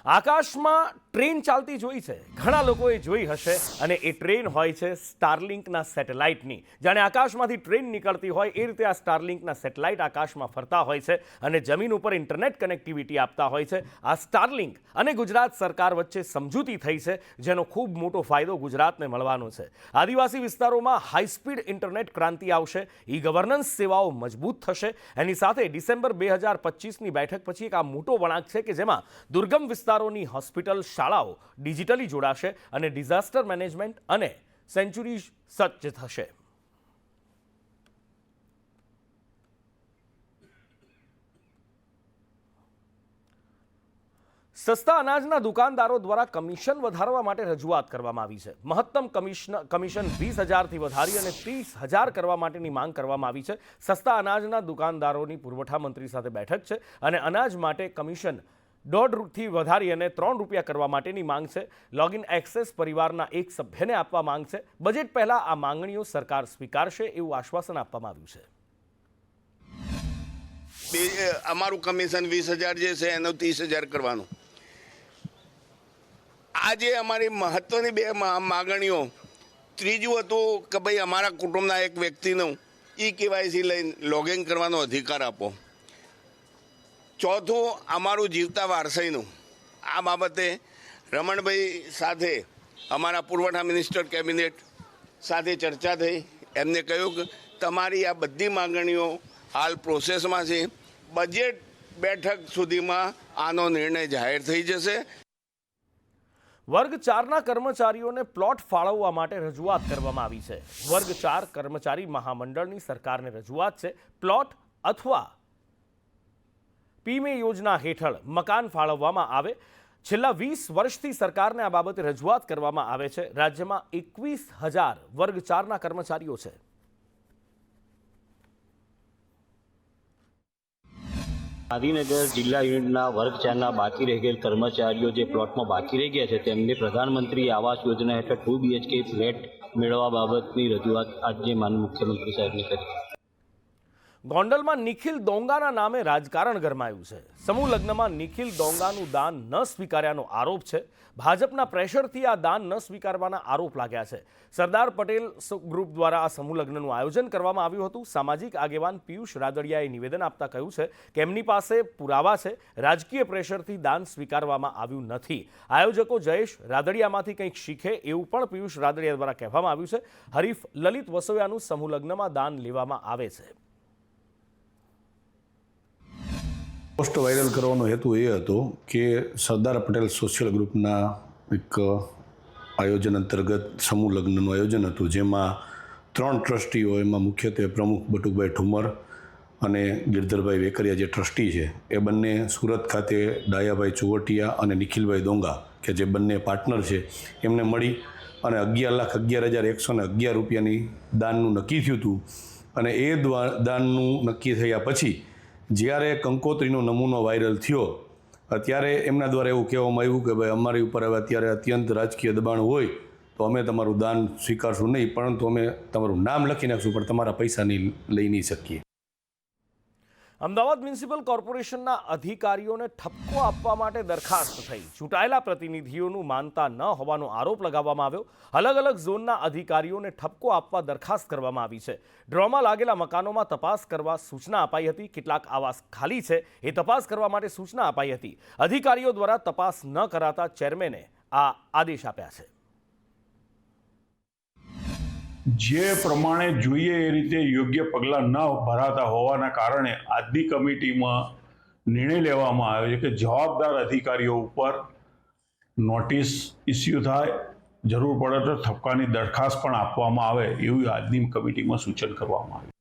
આકાશમાં ટ્રેન ચાલતી જોઈ છે, ઘણા લોકોએ જોઈ હશે, અને એ ટ્રેન હોય છે સ્ટારલિંકના સેટેલાઇટની. જાણે આકાશમાંથી ટ્રેન નીકળતી હોય એ રીતે આ સ્ટારલિંકના સેટેલાઇટ આકાશમાં ફરતા હોય છે અને જમીન ઉપર ઇન્ટરનેટ કનેક્ટિવિટી આપતા હોય છે. આ સ્ટારલિંક અને ગુજરાત સરકાર વચ્ચે સમજૂતી થઈ છે, જેનો ખૂબ મોટો ફાયદો ગુજરાતને મળવાનો છે. આદિવાસી વિસ્તારોમાં હાઈસ્પીડ ઇન્ટરનેટ ક્રાંતિ આવશે, ઈ ગવર્નન્સ સેવાઓ મજબૂત થશે. એની સાથે ડિસેમ્બર 2025ની બેઠક પછી એક આ મોટો વળાંક છે કે જેમાં દુર્ગમ વિસ્તારોની હોસ્પિટલ, શાળાઓ ડિજિટલી જોડાશે અને ડિઝાસ્ટર મેનેજમેન્ટ અને સેન્ચુરી સજ્જ થશે. સસ્તા અનાજના દુકાનદારો દ્વારા કમિશન વધારવા માટે રજૂઆત કરવામાં આવી છે. મહત્તમ કમિશન 20,000થી વધારી અને 30,000 કરવા માટેની માંગ કરવામાં આવી છે. સસ્તા અનાજના દુકાનદારોની પુરવઠા મંત્રી સાથે બેઠક છે અને અનાજ માટે કમિશન ₹1.5થી વધારી અને ₹3 કરવા માટેની માંગ છે. લોગિન એક્સેસ પરિવારના એક સભ્યને આપવા માંગ છે. બજેટ પહેલા આ માંગણીઓ સરકાર સ્વીકારશે એવું આશ્વાસન આપવામાં આવ્યું છે. અમારું કમિશન 20,000 જે છે એનું 30,000 કરવાનું. આજે અમારી મહત્વની બે માગણીઓ. ત્રીજું હતું કે ભાઈ અમારા કુટુંબના એક વ્યક્તિનું KYC લઈને લોગિન કરવાનો અધિકાર આપો. ચોથું અમારું જીવતા વારસાઈનું. આ બાબતે રમણભાઈ સાથે અમારા પુરવઠા મિનિસ્ટર કેબિનેટ સાથે ચર્ચા થઈ. એમને કહ્યું કે તમારી આ બધી માંગણીઓ હાલ પ્રોસેસમાં છે. બજેટ બેઠક સુધીમાં આનો નિર્ણય જાહેર થઈ જશે. વર્ગ 4ના કર્મચારીઓને પ્લોટ ફાળવવા માટે રજૂઆત કરવામાં આવી છે. વર્ગ 4 કર્મચારી મહામંડળની સરકારને રજૂઆત છે. પ્લોટ અથવા પીમે યોજના હેઠળ મકાન ફાળવવામાં આવે. છેલ્લા 20 વર્ષથી સરકારને આ બાબતે રજૂઆત કરવામાં આવે છે. રાજ્યમાં 21,000 વર્ગ 4ના કર્મચારીઓ છે. ગાંધીનગર જિલ્લા યુનિટના વર્ગ 4ના બાકી રહી ગયેલ કર્મચારીઓ જે પ્લોટમાં બાકી રહી ગયા છે તેમને પ્રધાનમંત્રી આવાસ યોજના હેઠળ 2 BHK ફ્લેટ મેળવવા બાબતની રજૂઆત આજે માનનીય મુખ્યમંત્રી સાહેબને કરી. ગોંડલમાં નિખિલ દોંગાના નામે રાજકારણ ગરમાયું છે. સમૂહ લગ્નમાં નિખિલ દોંગાનું દાન ન સ્વીકાર્યાનો આરોપ છે. ભાજપના પ્રેશરથી આ દાન ન સ્વીકારવાના આરોપ લાગ્યા છે. સરદાર પટેલ ગ્રુપ દ્વારા આ સમૂહ લગ્નનું આયોજન કરવામાં આવ્યું હતું. સામાજિક આગેવાન પિયુષ રાદડિયાએ નિવેદન આપતા કહ્યું છે કે એમની પાસે પુરાવા છે. રાજકીય પ્રેશરથી દાન સ્વીકારવામાં આવ્યું નથી. આયોજકો જયેશ રાદડિયામાંથી કંઈક શીખે એવું પણ પિયુષ રાદડિયા દ્વારા કહેવામાં આવ્યું છે. હરીફ લલિત વસોયાનું સમૂહ લગ્નમાં દાન લેવામાં આવે છે. પોસ્ટ વાયરલ કરવાનો હેતુ એ હતો કે સરદાર પટેલ સોશિયલ ગ્રુપના એક આયોજન અંતર્ગત સમૂહ લગ્નનું આયોજન હતું, જેમાં 3 ટ્રસ્ટીઓ, એમાં મુખ્યત્વે પ્રમુખ બટુકભાઈ ઠુમર અને ગિરધરભાઈ વેકરિયા જે ટ્રસ્ટી છે, એ બંને સુરત ખાતે ડાયાભાઈ ચુવટિયા અને નિખિલભાઈ દોંગા કે જે બંને પાર્ટનર છે એમને મળી અને ₹11,11,111 દાનનું નક્કી થયું હતું. અને એ દાનનું નક્કી થયા પછી જ્યારે કંકોત્રીનો નમૂનો વાયરલ થયો ત્યારે એમના દ્વારા એવું કહેવામાં આવ્યું કે ભાઈ અમારી ઉપર હવે અત્યારે અત્યંત રાજકીય દબાણ હોય તો અમે તમારું દાન સ્વીકારશું નહીં, પરંતુ અમે તમારું નામ લખી નાખશું પણ તમારા પૈસા લઈ નહીં શકીએ. અમદાવાદ મ્યુનિસિપલ કોર્પોરેશનના અધિકારીઓને ઠપકો આપવા માટે દરખાસ્ત થઈ. ચૂંટાયેલા પ્રતિનિધિઓનું માનતા ન હોવાનો આરોપ લગાવવામાં આવ્યો. અલગ અલગ ઝોનના અધિકારીઓને ઠપકો આપવા દરખાસ્ત કરવામાં આવી છે. ડ્રોમાં લાગેલા મકાનોમાં તપાસ કરવા સૂચના અપાઈ હતી. કેટલાક આવાસ ખાલી છે એ તપાસ કરવા માટે સૂચના અપાઈ હતી. અધિકારીઓ દ્વારા તપાસ ન કરાતા ચેરમેને આ આદેશ આપ્યા છે. જે પ્રમાણે જોઈએ એ રીતે યોગ્ય પગલાં ન ભરાતા હોવાના કારણે આજની કમિટીમાં નિર્ણય લેવામાં આવ્યો છે કે જવાબદાર અધિકારીઓ ઉપર નોટિસ ઇસ્યુ થાય, જરૂર પડે તો ઠપકાની દરખાસ્ત પણ આપવામાં આવે એવું આજની કમિટીમાં સૂચન કરવામાં આવ્યું.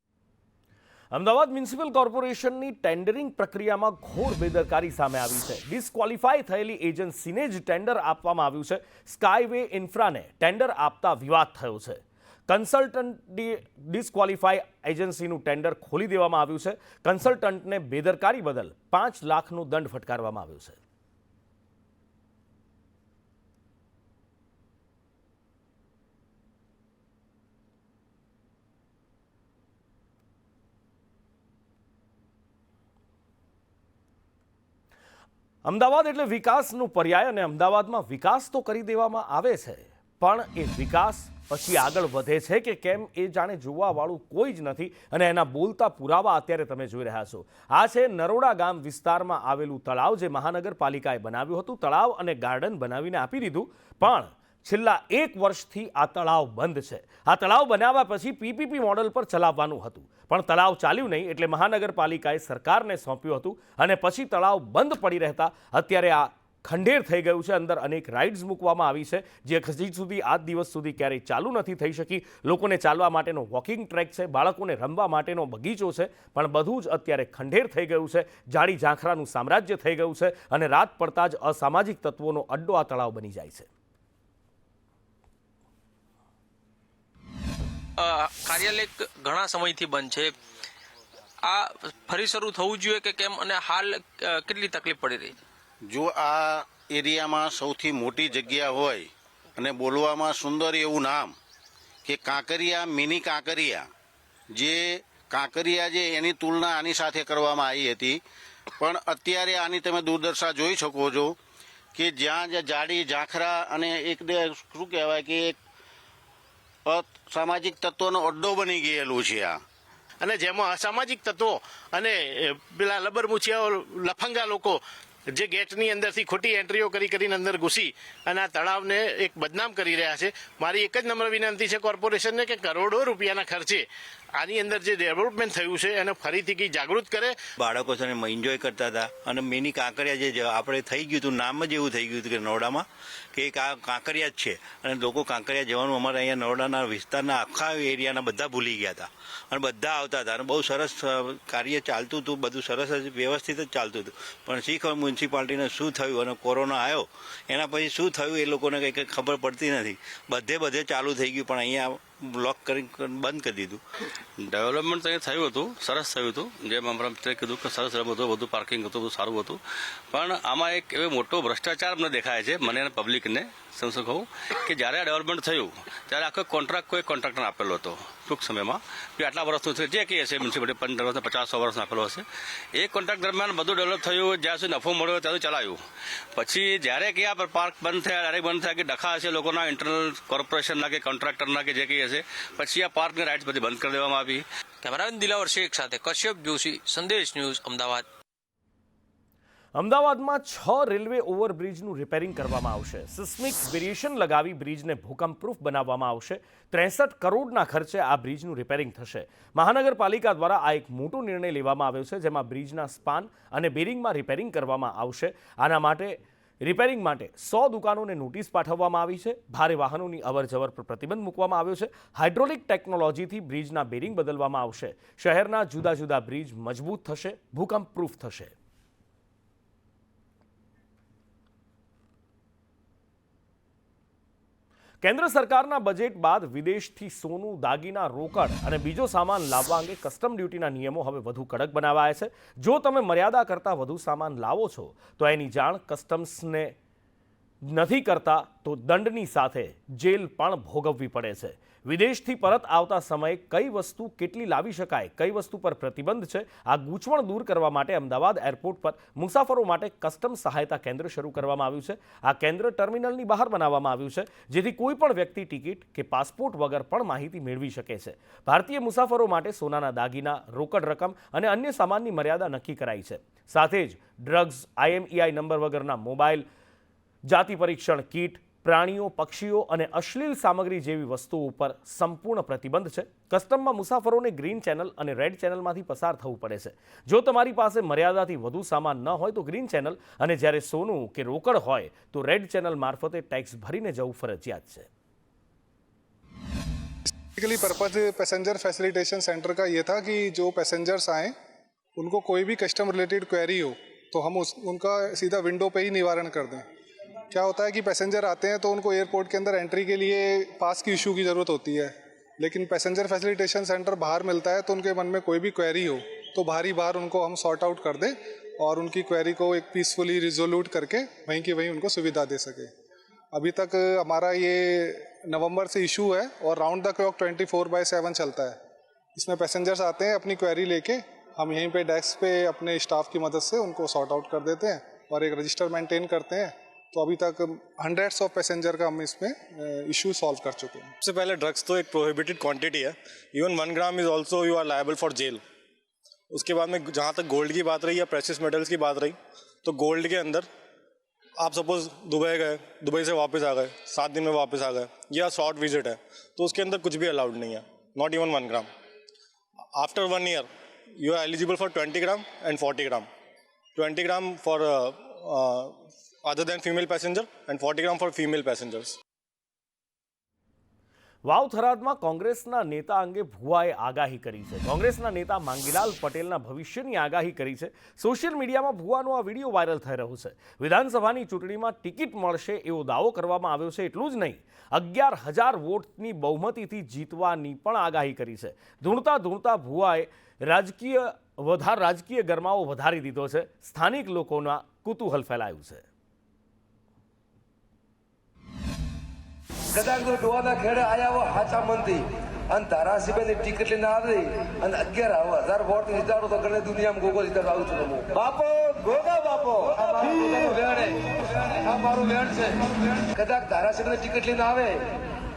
અમદાવાદ મ્યુનિસિપલ કોર્પોરેશનની ટેન્ડરિંગ પ્રક્રિયામાં ઘોર બેદરકારી સામે આવી છે. ડિસ્ક્વોલિફાય થયેલી એજન્સીને જ ટેન્ડર આપવામાં આવ્યું છે. સ્કાયવે ઇન્ફ્રાને ટેન્ડર આપતા વિવાદ થયો છે. કન્સલ્ટન્ટ ડિસ્ક્વોલિફાય એજન્સીનું ટેન્ડર ખોલી દેવામાં આવ્યું છે. કન્સલ્ટન્ટને બેદરકારી બદલ 5 લાખનો દંડ ફટકારવામાં આવ્યો છે. અમદાવાદ એટલે વિકાસનું પર્યાય અને અમદાવાદમાં વિકાસ તો કરી દેવામાં આવે છે, પણ એ વિકાસ પછી આગળ વધે છે કે કેમ એ જાણે જોવાવાળું કોઈ જ નથી અને એના બોલતા પુરાવા અત્યારે તમે જોઈ રહ્યા છો. આ છે નરોડા ગામ વિસ્તારમાં આવેલું તળાવ, જે મહાનગરપાલિકાએ બનાવ્યું હતું. તળાવ અને ગાર્ડન બનાવીને આપી દીધું, પણ છેલ્લા 1 વર્ષથી આ તળાવ બંધ છે. આ તળાવ બનાવ્યા પછી પીપીપી મોડલ પર ચલાવવાનું હતું, પણ તળાવ ચાલ્યું નહીં એટલે મહાનગરપાલિકાએ સરકારને સોંપ્યું હતું અને પછી તળાવ બંધ પડી રહેતા અત્યારે આ ખંડેર થઈ ગયું છે. અંદર અનેક રાઇડ્સ મૂકવામાં આવી છે, જે હજી સુધી આજ દિવસ સુધી ક્યારેય ચાલુ નથી થઈ શકી. લોકોને ચાલવા માટેનો વોકિંગ ટ્રેક છે, બાળકોને રમવા માટેનો બગીચો છે, પણ બધું જ અત્યારે ખંડેર થઈ ગયું છે. જાડી ઝાંખરાનું સામ્રાજ્ય થઈ ગયું છે અને રાત પડતા જ અસામાજિક તત્વોનો અડ્ડો આ તળાવ બની જાય છે. કાર્યાલય ઘણા સમયથી બંધ છે. આ ફરી શરૂ થવું જોઈએ કે કેમ, અને હાલ કેટલી તકલીફ પડી રહી? જો આ એરિયામાં સૌથી મોટી જગ્યા હોય અને બોલવામાં સુંદર એવું નામ કે કાંકરિયા, મિની કાંકરિયા, જે કાંકરિયા જે એની તુલના આની સાથે કરવામાં આવી હતી, પણ અત્યારે આની તમે દુર્દશા જોઈ શકો છો કે જ્યાં જાડી ઝાંખરા અને એક શું કહેવાય કે એક સામાજિક તત્વોનો અડ્ડો બની ગયેલું છે આ. અને જેમાં અસામાજિક તત્વો અને પેલા લબરમુછિયાઓ, લફંગા લોકો જે ગેટની અંદરથી ખોટી એન્ટ્રીઓ કરીને અંદર ઘૂસી અને આ તળાવને એક બદનામ કરી રહ્યા છે. મારી એક જ નમ્ર વિનંતી છે કોર્પોરેશનને કે કરોડો રૂપિયાના ખર્ચે આની અંદર જે ડેવલપમેન્ટ થયું છે એને ફરીથી કંઈ જાગૃત કરે. બાળકો છે એન્જોય કરતા હતા અને મિની કાંકરિયા જે આપણે થઈ ગયું હતું, નામ જ એવું થઈ ગયું હતું કે નરોડામાં કે એક આ કાંકરિયા જ છે, અને લોકો કાંકરિયા જવાનું અમારા અહીંયા નરોડાના વિસ્તારના આખા એરિયાના બધા ભૂલી ગયા હતા અને બધા આવતા હતા અને બહુ સરસ કાર્ય ચાલતું હતું, બધું સરસ જ વ્યવસ્થિત જ ચાલતું હતું. પણ શી ખબર મ્યુનિસિપાલિટીને શું થયું અને કોરોના આવ્યો એના પછી શું થયું એ લોકોને કંઈ ખબર પડતી નથી. બધે ચાલુ થઈ ગયું, પણ અહીંયા બ્લોક કરી બંધ કરી દીધું. ડેવલપમેન્ટ તો થયું હતું, સરસ થયું હતું, જેમ અમારા મિત્રે કીધું કે સરસ બધું પાર્કિંગ હતું, બધું સારું હતું. પણ આમાં એક એવો મોટો ભ્રષ્ટાચાર મને દેખાય છે, મને અને પબ્લિકને સમજો કહું કે જ્યારે આ ડેવલપમેન્ટ થયું ત્યારે આખો કોન્ટ્રાક્ટ કોઈ કોન્ટ્રાક્ટરને આપેલો હતો ટૂંક સમયમાં, કે આટલા વર્ષનું છે જે કહે છે મ્યુનિસિપાલિટી 15 વર્ષ 50 વર્ષનો આપેલો હશે. એ કોન્ટ્રાક્ટ દરમિયાન બધું ડેવલપ થયું, જ્યાં સુધી નફો મળ્યો ત્યાં ચલાવ્યું. પછી જ્યારે કે આ પાર્ક બંધ થયા, ડાયરેક્ટ બંધ થયા કે ડખા હશે લોકોના ઇન્ટરનલ કોર્પોરેશનના કે કોન્ટ્રાક્ટરના કે જે કંઈ હશે, પછી આ પાર્કની રાઇટ્સ બધી બંધ કરી દેવામાં આવી. કેમેરામેન દિલાવર શેખ સાથે કશ્યપ જોશી, સંદેશ ન્યૂઝ, અમદાવાદ. અમદાવાદમાં 6 રેલવે ઓવરબ્રિજનું રિપેરિંગ કરવામાં આવશે. સિસ્મિક વેરિએશન લગાવી બ્રિજને ભૂકંપપ્રૂફ બનાવવામાં આવશે. 63 કરોડના ખર્ચે આ બ્રિજનું રિપેરિંગ થશે. મહાનગરપાલિકા દ્વારા આ એક મોટો નિર્ણય લેવામાં આવ્યો છે, જેમાં બ્રિજના સ્પાન અને બેરિંગમાં રિપેરિંગ કરવામાં આવશે. આના માટે રિપેરિંગ માટે 100 દુકાનોને નોટિસ પાઠવવામાં આવી છે. ભારે વાહનોની અવરજવર પર પ્રતિબંધ મૂકવામાં આવ્યો છે. હાઇડ્રોલિક ટેકનોલોજીથી બ્રિજના બેરિંગ બદલવામાં આવશે. શહેરના જુદા જુદા બ્રિજ મજબૂત થશે, ભૂકંપપ્રૂફ થશે. કેન્દ્ર સરકારના બજેટ બાદ વિદેશથી સોનું, દાગીના, રોકડ અને બીજો સામાન લાવવા અંગે કસ્ટમ ડ્યુટીના નિયમો હવે વધુ કડક બનાવાયા છે. જો તમે મર્યાદા કરતાં વધુ સામાન લાવો છો તો એની જાણ કસ્ટમ્સને નથી કરતા તો દંડની સાથે જેલ પણ ભોગવવી પડે છે. વિદેશથી પરત આવતા સમયે કઈ વસ્તુ કેટલી લાવી શકાય, કઈ વસ્તુ પર પ્રતિબંધ છે, આ ગૂંચવણ દૂર કરવા માટે અમદાવાદ એરપોર્ટ પર મુસાફરો માટે કસ્ટમ સહાયતા કેન્દ્ર શરૂ કરવામાં આવ્યું છે. આ કેન્દ્ર ટર્મિનલની બહાર બનાવવામાં આવ્યું છે, જેથી કોઈ પણ વ્યક્તિ ટિકિટ કે પાસપોર્ટ વગર પણ માહિતી મેળવી શકે છે. ભારતીય મુસાફરો માટે સોનાના દાગીના, રોકડ રકમ અને અન્ય સામાનની મર્યાદા નક્કી કરાઈ છે. સાથે જ ડ્રગ્સ, IMEI નંબર વગરના મોબાઈલ, જાતિ પરીક્ષણ કીટ, પ્રાણીઓ, પક્ષીઓ અને અશ્લીલ સામગ્રી જેવી વસ્તુઓ ઉપર સંપૂર્ણ પ્રતિબંધ છે. કસ્ટમમાં મુસાફરોને ગ્રીન ચેનલ અને રેડ ચેનલમાંથી પસાર થવું પડે છે. જો તમારી પાસે મર્યાદાથી વધુ સામાન ન હોય તો ગ્રીન ચેનલ, અને જ્યારે સોનું કે રોકડ હોય તો રેડ ચેનલ મારફતે ટેક્સ ભરીને જવું ફરજિયાત છે. Basically purpose passenger facilitation centre का ये था कि जो पैसेंजर्स आए उनको कोई भी कस्टम रिलेटेड क्वेरी हो तो हम उनका सीधा विंडो पे ही निवारण कर दें. क्या होता है कि पैसेंजर आते हैं तो उनको एयरपोर्ट के अंदर एंट्री के लिए पास की इशू की ज़रूरत होती है, लेकिन पैसेंजर फैसिलिटेशन सेंटर बाहर मिलता है तो उनके मन में कोई भी क्वेरी हो तो बाहर उनको हम सॉर्ट आउट कर दें और उनकी क्वेरी को एक पीसफुली रिजोल्यूट करके वहीं की वहीं उनको सुविधा दे सके. अभी तक हमारा ये नवंबर से इशू है और राउंड द क्लॉक 24/7 चलता है. इसमें पैसेंजर्स आते हैं अपनी क्वेरी लेके, हम यहीं पे डेस्क पे अपने स्टाफ की मदद से उनको सॉर्ट आउट कर देते हैं और एक रजिस्टर मेंटेन करते हैं, तो अभी तक हंड्रेड्स ऑफ पैसेंजर का हम इसमें इशू सॉल्व कर चुके हैं। सबसे पहले ड्रग्स तो एक प्रोहिबिटेड क्वांटिटी है, even 1 gram is also you are liable for jail. उसके बाद में जहाँ तक गोल्ड की बात रही या प्रेशियस मेटल्स की बात रही, तो गोल्ड के अंदर आप सपोज दुबई गए, दुबई से वापस आ गए, 7 दिन में वापस आ गए, या शॉर्ट विजिट है, तो उसके अंदर कुछ भी अलाउड नहीं है, not even 1 gram. After 1 year you are eligible for 20 gram and 40 gram. 20 gram for other than female passenger and 40 gram for female passengers. વાવ થરાદમાં કોંગ્રેસના નેતા અંગે ભુવાએ આગાહી કરી છે. કોંગ્રેસના નેતા માંગીલાલ પટેલના ભવિષ્યની આગાહી કરી છે. સોશિયલ મીડિયામાં ભુવાનો આ વિડીયો વાયરલ થઈ રહ્યો છે. વિધાનસભાની ચૂંટણીમાં ટિકિટ મળશે એવો દાવો કરવામાં આવ્યો છે. એટલું જ નહીં, 11,000 વોટની બહુમતીથી જીતવાની પણ આગાહી કરી છે. ધૂણતા ધૂણતા ભુવાએ રાજકીય ગરમાવો વધારી દીધો છે. સ્થાનિક લોકોના કુતૂહલ ફેલાયું છે. કદાચ તો ડોવાના ખેડે આયા હો હાચા મનથી અને ધારાસભ્યની ટિકિટ લઈને આવી અને 11,000 વોટ જીતાડો તો ગણે દુનિયામાં ગોગો જીતાડો આવું છું હું. બાપો ગોગા બાપો આ મારું વેણ છે. કદાચ ધારાસભ્યની ટિકિટ લઈને આવે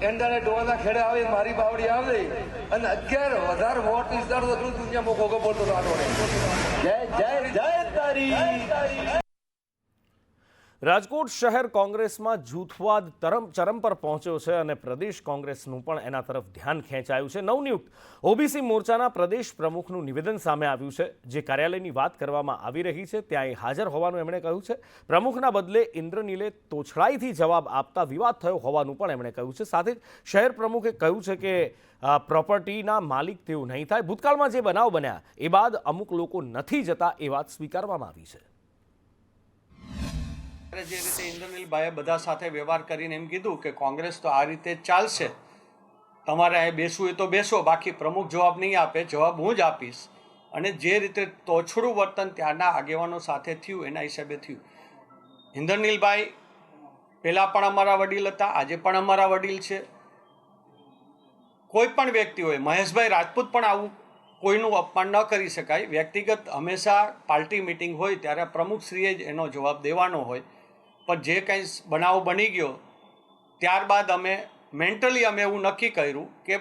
એંડાને ડોવાના ખેડે આવે મારી બાવડી આવે અને 11,000 વોટ જીતાડો તો ગણે દુનિયામાં ગોગો બોલતો રાડો. જય જય જય તારી. રાજકોટ શહેર કોંગ્રેસમાં જૂથવાદ ચરમ પર પહોંચ્યો છે અને પ્રદેશ કોંગ્રેસનું પણ એના તરફ ધ્યાન ખેંચાયું છે. નવનિયુક્ત ઓબીસી મોરચાના પ્રદેશ પ્રમુખનું નિવેદન સામે આવ્યું છે. જે કાર્યાલયની વાત કરવામાં આવી રહી છે ત્યાં હાજર હોવાનું એમણે કહ્યું છે. પ્રમુખના બદલે ઇન્દ્રનીલે તોછડાઈથી જવાબ આપતા વિવાદ થયો હોવાનું પણ એમણે કહ્યું છે. સાથે જ શહેર પ્રમુખે કહ્યું છે કે પ્રોપર્ટીના માલિક તેઓ નહીં થાય. ભૂતકાળમાં જે બનાવ બન્યા એ બાદ અમુક લોકો નથી જતા એ વાત સ્વીકારવામાં આવી છે. જે રીતે ઇન્દ્રનીલભાઈએ બધા સાથે વ્યવહાર કરીને એમ કીધું કે કોંગ્રેસ તો આ રીતે ચાલશે, તમારે અહીં બેસવું હોય તો બેસો, બાકી પ્રમુખ જવાબ નહીં આપે, જવાબ હું જ આપીશ. અને જે રીતે તોછડું વર્તન ત્યારના આગેવાનો સાથે થયું એના હિસાબે થયું. ઇન્દ્રનીલભાઈ પહેલાં પણ અમારા વડીલ હતા, આજે પણ અમારા વડીલ છે. કોઈ પણ વ્યક્તિ હોય, મહેશભાઈ રાજપૂત પણ આવું કોઈનું અપમાન ન કરી શકાય. વ્યક્તિગત હંમેશા પાર્ટી મિટિંગ હોય ત્યારે પ્રમુખશ્રીએ જ એનો જવાબ દેવાનો હોય. પણ જે કંઈ બનાવ બની ગયો ત્યારબાદ અમે મેન્ટલી એવું નક્કી કર્યું કે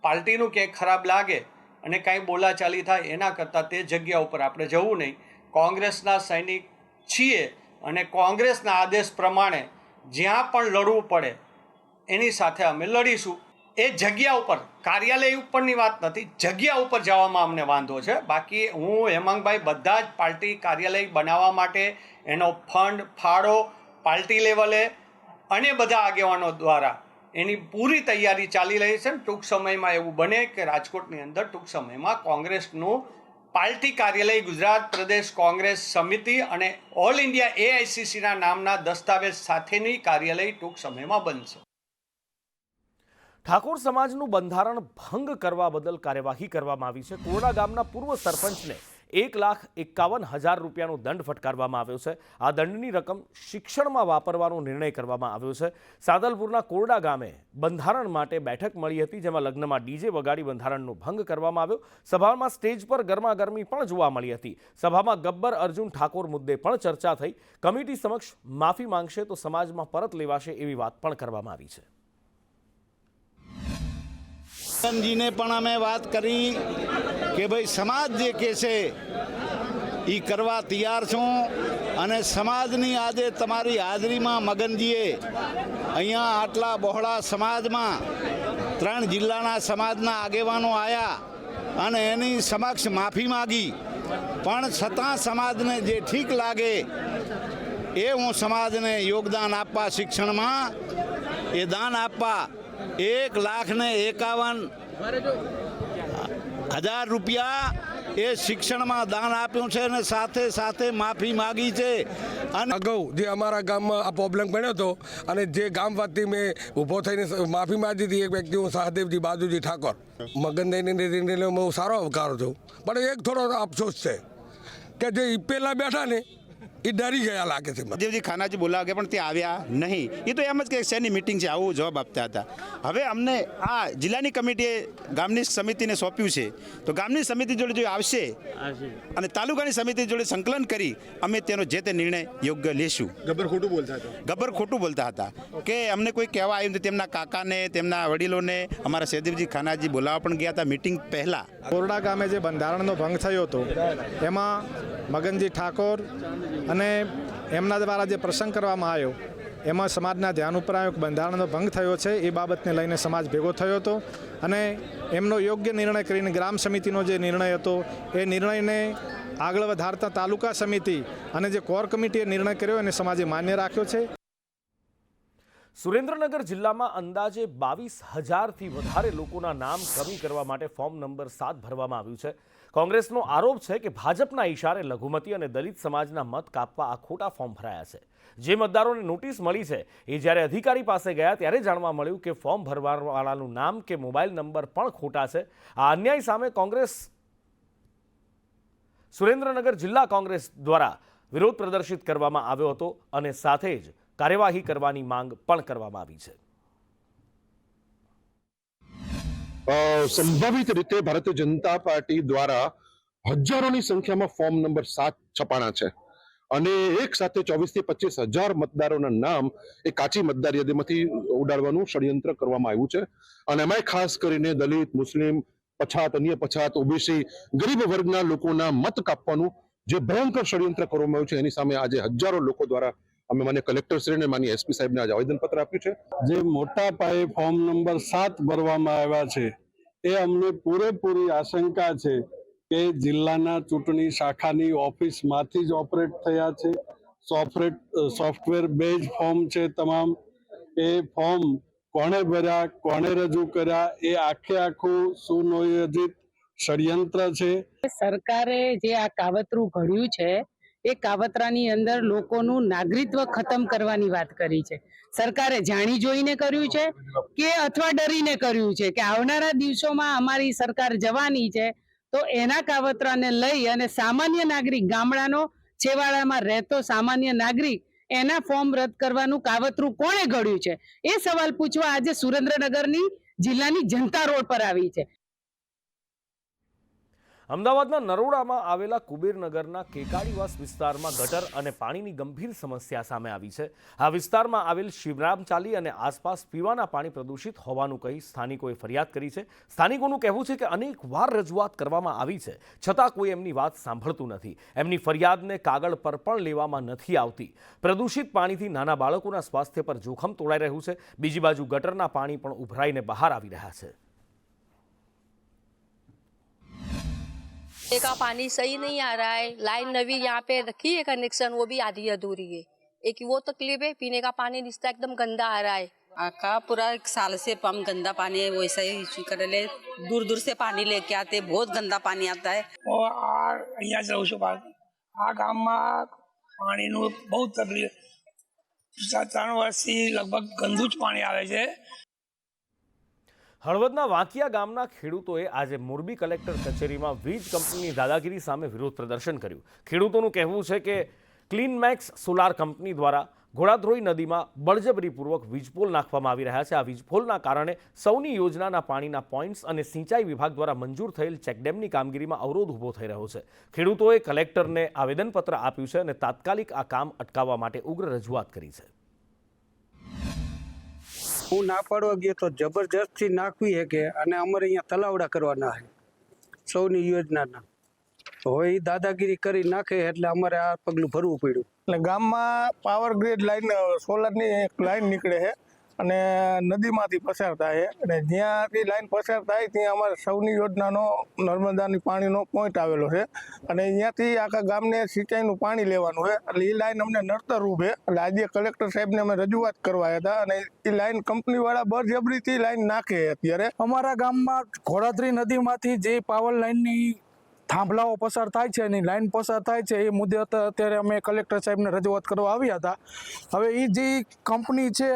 પાર્ટીનું ક્યાંય ખરાબ લાગે અને કાંઈ બોલાચાલી થાય એના કરતાં તે જગ્યા ઉપર આપણે જવું નહીં. કોંગ્રેસના સૈનિક છીએ અને કોંગ્રેસના આદેશ પ્રમાણે જ્યાં પણ લડવું પડે એની સાથે અમે લડીશું. એ જગ્યા ઉપર, કાર્યાલય ઉપરની વાત નથી, જગ્યા ઉપર જવામાં અમને વાંધો છે. બાકી હું હેમાંગભાઈ બધા જ પાર્ટી કાર્યાલય બનાવવા માટે એનો ફંડ ફાળો પાર્ટી લેવલે અને બધા આગેવાનો દ્વારા એની પૂરી તૈયારી ચાલી રહી છે. ટૂંક સમયમાં એવું બને કે રાજકોટની અંદર ટૂંક સમયમાં કોંગ્રેસનું પાર્ટી કાર્યાલય ગુજરાત પ્રદેશ કોંગ્રેસ સમિતિ અને ઓલ ઇન્ડિયા એઆઈસીસીના નામના દસ્તાવેજ સાથેની કાર્યાલય ટૂંક સમયમાં બનશે. ઠાકોર સમાજનું બંધારણ ભંગ કરવા બદલ કાર્યવાહી કરવામાં આવી છે. કોરડા ગામના પૂર્વ સરપંચને 1,51,000 રૂપિયાનો દંડ ફટકારવામાં આવ્યો છે. આ દંડની રકમ શિક્ષણમાં વાપરવાનો નિર્ણય કરવામાં આવ્યો છે. સાદલપુરના કોરડા ગામે બંધારણ માટે બેઠક મળી હતી, જેમાં લગ્નમાં ડીજે વગાડી બંધારણનો ભંગ કરવામાં આવ્યો. સભામાં સ્ટેજ પર ગરમાગરમી પણ જોવા મળી હતી. સભામાં ગબ્બર અર્જુન ઠાકોર મુદ્દે પણ ચર્ચા થઈ. કમિટી સમક્ષ માફી માંગશે તો સમાજમાં પરત લેવાશે એવી વાત પણ કરવામાં આવી છે. જીને પણ અમે વાત કરી કે ભાઈ સમાજ જે કહે છે એ કરવા તૈયાર છું. અને સમાજની આજે તમારી હાજરીમાં મગનજીએ અહીંયા આટલા બહોળા સમાજમાં 3 જિલ્લાના સમાજના આગેવાનો આવ્યા અને એની સમક્ષ માફી માગી. પણ છતાં સમાજને જે ઠીક લાગે એ હું સમાજને યોગદાન આપવા, શિક્ષણમાં એ દાન આપવા 1,51,000 રૂપિયા એ શિક્ષણમાં દાન આપ્યું છે અને સાથે સાથે માફી માગી છે. અને અગાઉ જે અમારા ગામમાં આ પ્રોબ્લેમ બન્યો હતો અને જે ગામ વતી મેં ઊભો થઈને માફી માંગી હતી, એક વ્યક્તિ હું સહદેવજી બાજુજી ઠાકોર મગનદાઈને હું સારો આવકારું છું. પણ એક થોડો અફસોસ છે કે જે પહેલાં બેઠા ને એ ડરી ગયા લાગે છે. રાજીવજી ખાનાજી બોલાવા ગયા પણ ત્યાં આવ્યા નહીં. એ તો એમ જ કે શેની મિટિંગ છે આવું જવાબ આપતા હતા. હવે અમને આ જિલ્લાની કમિટીએ ગામની સમિતિને સોંપ્યું છે, તો ગામની સમિતિ જોડે જો આવશે અને તાલુકાની સમિતિ જોડે સંકલન કરી અમે તેનો જે તે નિર્ણય યોગ્ય લેશું. ગબ્બર ખોટું બોલતા હતા કે અમને કોઈ કહેવા આવ્યું નથી. તેમના કાકાને, તેમના વડીલોને અમારા સૈદીપજી ખાનાજી બોલાવવા પણ ગયા હતા મિટિંગ પહેલાં. કોરડા ગામે જે બંધારણનો ભંગ થયો હતો એમાં મગનજી ઠાકોર અને એમના દ્વારા જે પ્રસંગ કરવામાં આવ્યો એમાં સમાજના ધ્યાન ઉપર આવ્યો કે બંધારણનો ભંગ થયો છે. એ બાબતને લઈને સમાજ ભેગો થયો હતો અને એમનો યોગ્ય નિર્ણય કરીને ગ્રામ સમિતિનો જે નિર્ણય હતો એ નિર્ણયને આગળ વધારતા તાલુકા સમિતિ અને જે કોર કમિટીએ નિર્ણય કર્યો એને સમાજે માન્ય રાખ્યો છે. સુરેન્દ્રનગર જિલ્લામાં અંદાજે 22,000થી વધારે લોકોના નામ કમી કરવા માટે ફોર્મ નંબર 7 ભરવામાં આવ્યું છે. કોંગ્રેસનો આરોપ છે કે ભાજપના ઇશારે લઘુમતી અને દલિત સમાજના મત કાપવા આ ખોટા ફોર્મ ભરાયા છે. જે મતદારોને નોટિસ મળી છે એ જ્યારે અધિકારી પાસે ગયા ત્યારે જાણવા મળ્યું કે ફોર્મ ભરવાવાળાનું નામ કે મોબાઈલ નંબર પણ ખોટા છે. આ અન્યાય સામે સુરેન્દ્રનગર જિલ્લા કોંગ્રેસ દ્વારા વિરોધ પ્રદર્શિત કરવામાં આવ્યો હતો અને સાથે જ કાર્યવાહી કરવાની માંગ પણ કરવામાં આવી છે. સંભવિત રીતે ભારતીય જનતા પાર્ટી દ્વારા હજારોની સંખ્યામાં ફોર્મ નંબર 7 છપાણા છે અને એક સાથે 24 થી 25 હજાર મતદારોના નામ એ કાચી મતદાર યાદીમાંથી ઉડાડવાનું ષડયંત્ર કરવામાં આવ્યું છે. અને એમાં ખાસ કરીને દલિત, મુસ્લિમ, પછાત, અન્ય પછાત, ઓબીસી, ગરીબ વર્ગના લોકોના મત કાપવાનું જે ભયંકર ષડયંત્ર કરવામાં આવ્યું છે એની સામે આજે હજારો લોકો દ્વારા અમે માન્ય કલેક્ટર શ્રીને, માન્ય એસપી સાહેબને આજે આવેદનપત્ર આપ્યું છે. જે મોટા પાયે ફોર્મ નંબર 7 ભરવામાં આવ્યા છે એ અમને પૂરેપૂરી આશંકા છે કે જિલ્લાના ચૂંટણી શાખાની ઓફિસમાંથી જ ઓપરેટ થયા છે. સોફ્ટવેર બેઝ ફોર્મ છે તમામ. એ ફોર્મ કોણે ભર્યા, કોણે રજૂ કર્યા, એ આખું સુનિયોજિત ષડયંત્ર છે. સરકારે જે આ કાવતરું ઘડ્યું છે એ કાવતરાની અંદર લોકોનું નાગરિકત્વ ખતમ કરવાની વાત કરી છે. સરકારે જાણી જોઈને કર્યું છે કે અથવા ડરીને કર્યું છે કે આવનારા દિવસોમાં અમારી સરકાર જવાની છે તો એના કાવતરાને લઈ અને સામાન્ય નાગરિક, ગામડાનો છેવાડામાં રહેતો સામાન્ય નાગરિક, એના ફોર્મ રદ કરવાનું કાવતરું કોણે ઘડ્યું છે એ સવાલ પૂછવા આજે સુરેન્દ્રનગરની જિલ્લાની જનતા રોડ પર આવી છે. અમદાવાદના નરોડામાં આવેલા કુબેરનગરના કેકાડીવાસ વિસ્તારમાં ગટર અને પાણીની ગંભીર સમસ્યા સામે આવી છે. આ વિસ્તારમાં આવેલ શિવરામચાલી અને આસપાસ પીવાના પાણી પ્રદૂષિત હોવાનું કહી સ્થાનિકોએ ફરિયાદ કરી છે. સ્થાનિકોનું કહેવું છે કે અનેક વાર રજૂઆત કરવામાં આવી છે છતાં કોઈ એમની વાત સાંભળતું નથી. એમની ફરિયાદને કાગળ પર પણ લેવામાં નથી આવતી. પ્રદૂષિત પાણીથી નાના બાળકોના સ્વાસ્થ્ય પર જોખમ તોડાઈ રહ્યું છે. બીજી બાજુ ગટરના પાણી પણ ઉભરાઈને બહાર આવી રહ્યા છે. का पानी सही नहीं आ रहा है. लाइन नवी यहाँ पे रखी है कनेक्शन, वो भी आधी अधूरी है. एक वो तकलीफ है, पीने का पानी रिश्ता एकदम गंदा आ रहा है. का पूरा एक साल से हम गंदा पानी है वैसा ही इशू कर ले. दूर दूर से पानी लेके आते, बहुत गंदा पानी आता है. અહીંયા જ રહું છું. આ ગામમાં પાણીનું બહુ તકલીફ. 3 વર્ષથી લગભગ ગંદુ જ પાણી આવે છે. હળવદના વાંકિયા ગામના ખેડૂતોએ આજે મોરબી કલેક્ટર કચેરીમાં વીજ કંપનીની દાદાગીરી સામે વિરોધ પ્રદર્શન કર્યું. ખેડૂતોનું કહેવું છે કે ક્લીનમેક્સ સોલાર કંપની દ્વારા ઘોડાધ્રોઈ નદીમાં બળજબરીપૂર્વક વીજપોલ નાખવામાં આવી રહ્યા છે. આ વીજપોલના કારણે સૌની યોજનાના પાણીના પોઈન્ટ્સ અને સિંચાઈ વિભાગ દ્વારા મંજૂર થયેલ ચેકડેમની કામગીરીમાં અવરોધ ઊભો થઈ રહ્યો છે. ખેડૂતોએ કલેક્ટરને આવેદનપત્ર આપ્યું છે અને તાત્કાલિક આ કામ અટકાવવા માટે ઉગ્ર રજૂઆત કરી છે. હું ના પાડવા ગયો તો જબરજસ્તથી નાખવી છે કે અને અમારે અહીંયા તલાવડા કરવાના છે સૌની યોજનાના. હવે એ દાદાગીરી કરી નાખે એટલે અમારે આ પગલું ભરવું પડ્યું. એટલે ગામમાં પાવર ગ્રીડ લાઈન, સોલરની એક લાઈન નીકળે છે અને નદીમાંથી પસાર થાય છે અને જ્યાંથી લાઈન પસાર થાય ત્યાં અમારે સૌની યોજનાનો નર્મદાની પાણીનો પોઈન્ટ આવેલો છે અને અહીંયાથી આખા ગામને સિંચાઈનું પાણી લેવાનું છે. એટલે એ લાઈન અમને નડતરરૂપ છે. એટલે આજે કલેક્ટર સાહેબને અમે રજૂઆત કરવા હતા અને એ લાઈન કંપનીવાળા બળજબરીથી લાઈન નાખે. અત્યારે અમારા ગામમાં ઘોડાધરી નદીમાંથી જે પાવર લાઈનની થાંભલાઓ પસાર થાય છે એની લાઈન પસાર થાય છે એ મુદ્દે અત્યારે અમે કલેક્ટર સાહેબને રજૂઆત કરવા આવ્યા હતા. હવે એ જે કંપની છે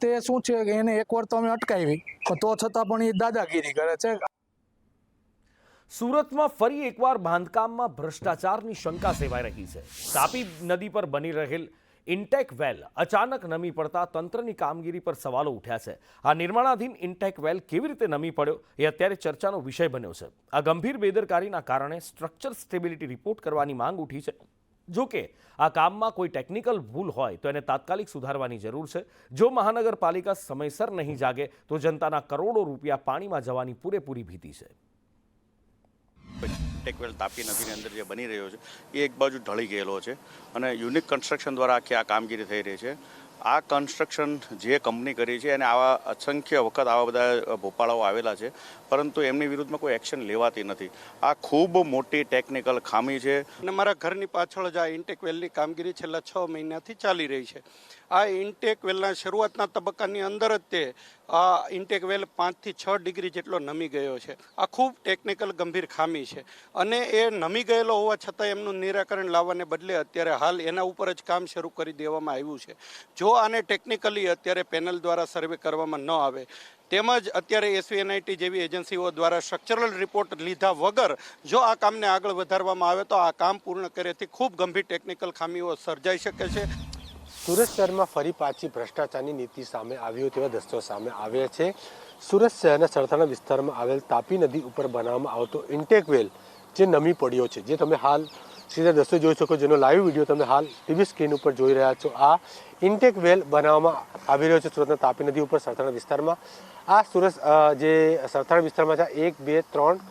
તે શું છે કે એને એકવાર તો અમે અટકાવી તો છતાં પણ એ દાદાગીરી કરે છે. સુરતમાં ફરી એકવાર બાંધકામમાં ભ્રષ્ટાચારની શંકા સેવાઈ રહી છે. તાપી નદી પર બની રહેલ ઇન્ટેક વેલ અચાનક નમી પડતા તંત્રની કામગીરી પર સવાલો ઉઠ્યા છે. આ નિર્માણાધીન ઇન્ટેક વેલ કેવી રીતે નમી પડ્યો એ અત્યારે ચર્ચાનો વિષય બન્યો છે. આ ગંભીર બેદરકારીના કારણે સ્ટ્રક્ચર સ્ટેબિલિટી રિપોર્ટ કરવાની માંગ ઉઠી છે. જો કે આ કામમાં કોઈ ટેકનિકલ ભૂલ હોય તો એને તાત્કાલિક સુધારવાની જરૂર છે. જો મહાનગરપાલિકા સમયસર નહીં જાગે તો જનતાના કરોડો રૂપિયા પાણીમાં જવાની પૂરેપૂરી ભીતિ છે. ટેકવેલ તાપી નદીની અંદર જે બની રહ્યો છે એ એક બાજુ ઢળી ગયેલો છે અને યુનિક કન્સ્ટ્રક્શન દ્વારા આખી આ કામગીરી થઈ રહી છે. આ કન્સ્ટ્રક્શન જે કંપની કરી છે અને આવા અસંખ્ય વખત આવા બધા ભોપાળાઓ આવેલા છે, પરંતુ એમની વિરુદ્ધમાં કોઈ એક્શન લેવાતી નથી. આ ખૂબ મોટી ટેકનિકલ ખામી છે. અને મારા ઘરની પાછળ જ આ ઇન્ટેક વેલની કામગીરી છેલ્લા 6 મહિનાથી ચાલી રહી છે. આ ઇન્ટેક વેલના શરૂઆતના તબક્કાની અંદર જ તે આ ઇન્ટેક વેલ 5 થી 6 ડિગ્રી જેટલો નમી ગયો છે. આ ખૂબ ટેકનિકલ ગંભીર ખામી છે અને એ નમી ગયેલો હોવા છતાં એમનું નિરાકરણ લાવવાને બદલે અત્યારે હાલ એના ઉપર જ કામ શરૂ કરી દેવામાં આવ્યું છે. જો આને ટેકનિકલી અત્યારે પેનલ દ્વારા સર્વે કરવામાં ન આવે તેમજ અત્યારે SVNIT જેવી એજન્સીઓ દ્વારા સ્ટ્રક્ચરલ રિપોર્ટ લીધા વગર જો આ કામને આગળ વધારવામાં આવે તો આ કામ પૂર્ણ કર્યાથી ખૂબ ગંભીર ટેકનિકલ ખામીઓ સર્જાઈ શકે છે. સુરત શહેરમાં ફરી પાછી ભ્રષ્ટાચારની નીતિ સામે આવ્યો તેવા દ્રશ્યો સામે આવ્યા છે. સુરત શહેરના સરથાણા વિસ્તારમાં આવેલ તાપી નદી ઉપર બનાવવામાં આવતો ઇન્ટેક વેલ જે નમી પડ્યો છે, જે તમે હાલ સીધા દ્રશ્યો જોઈ શકો, જેનો લાઈવ વિડીયો તમે હાલ ટીવી સ્ક્રીન ઉપર જોઈ રહ્યા છો. આ ઇન્ટેક વેલ બનાવવામાં આવી રહ્યો છે સુરતના તાપી નદી ઉપર સરથાણા વિસ્તારમાં. આ સુરત જે સરથાણા વિસ્તારમાં છે 1, 2, 3,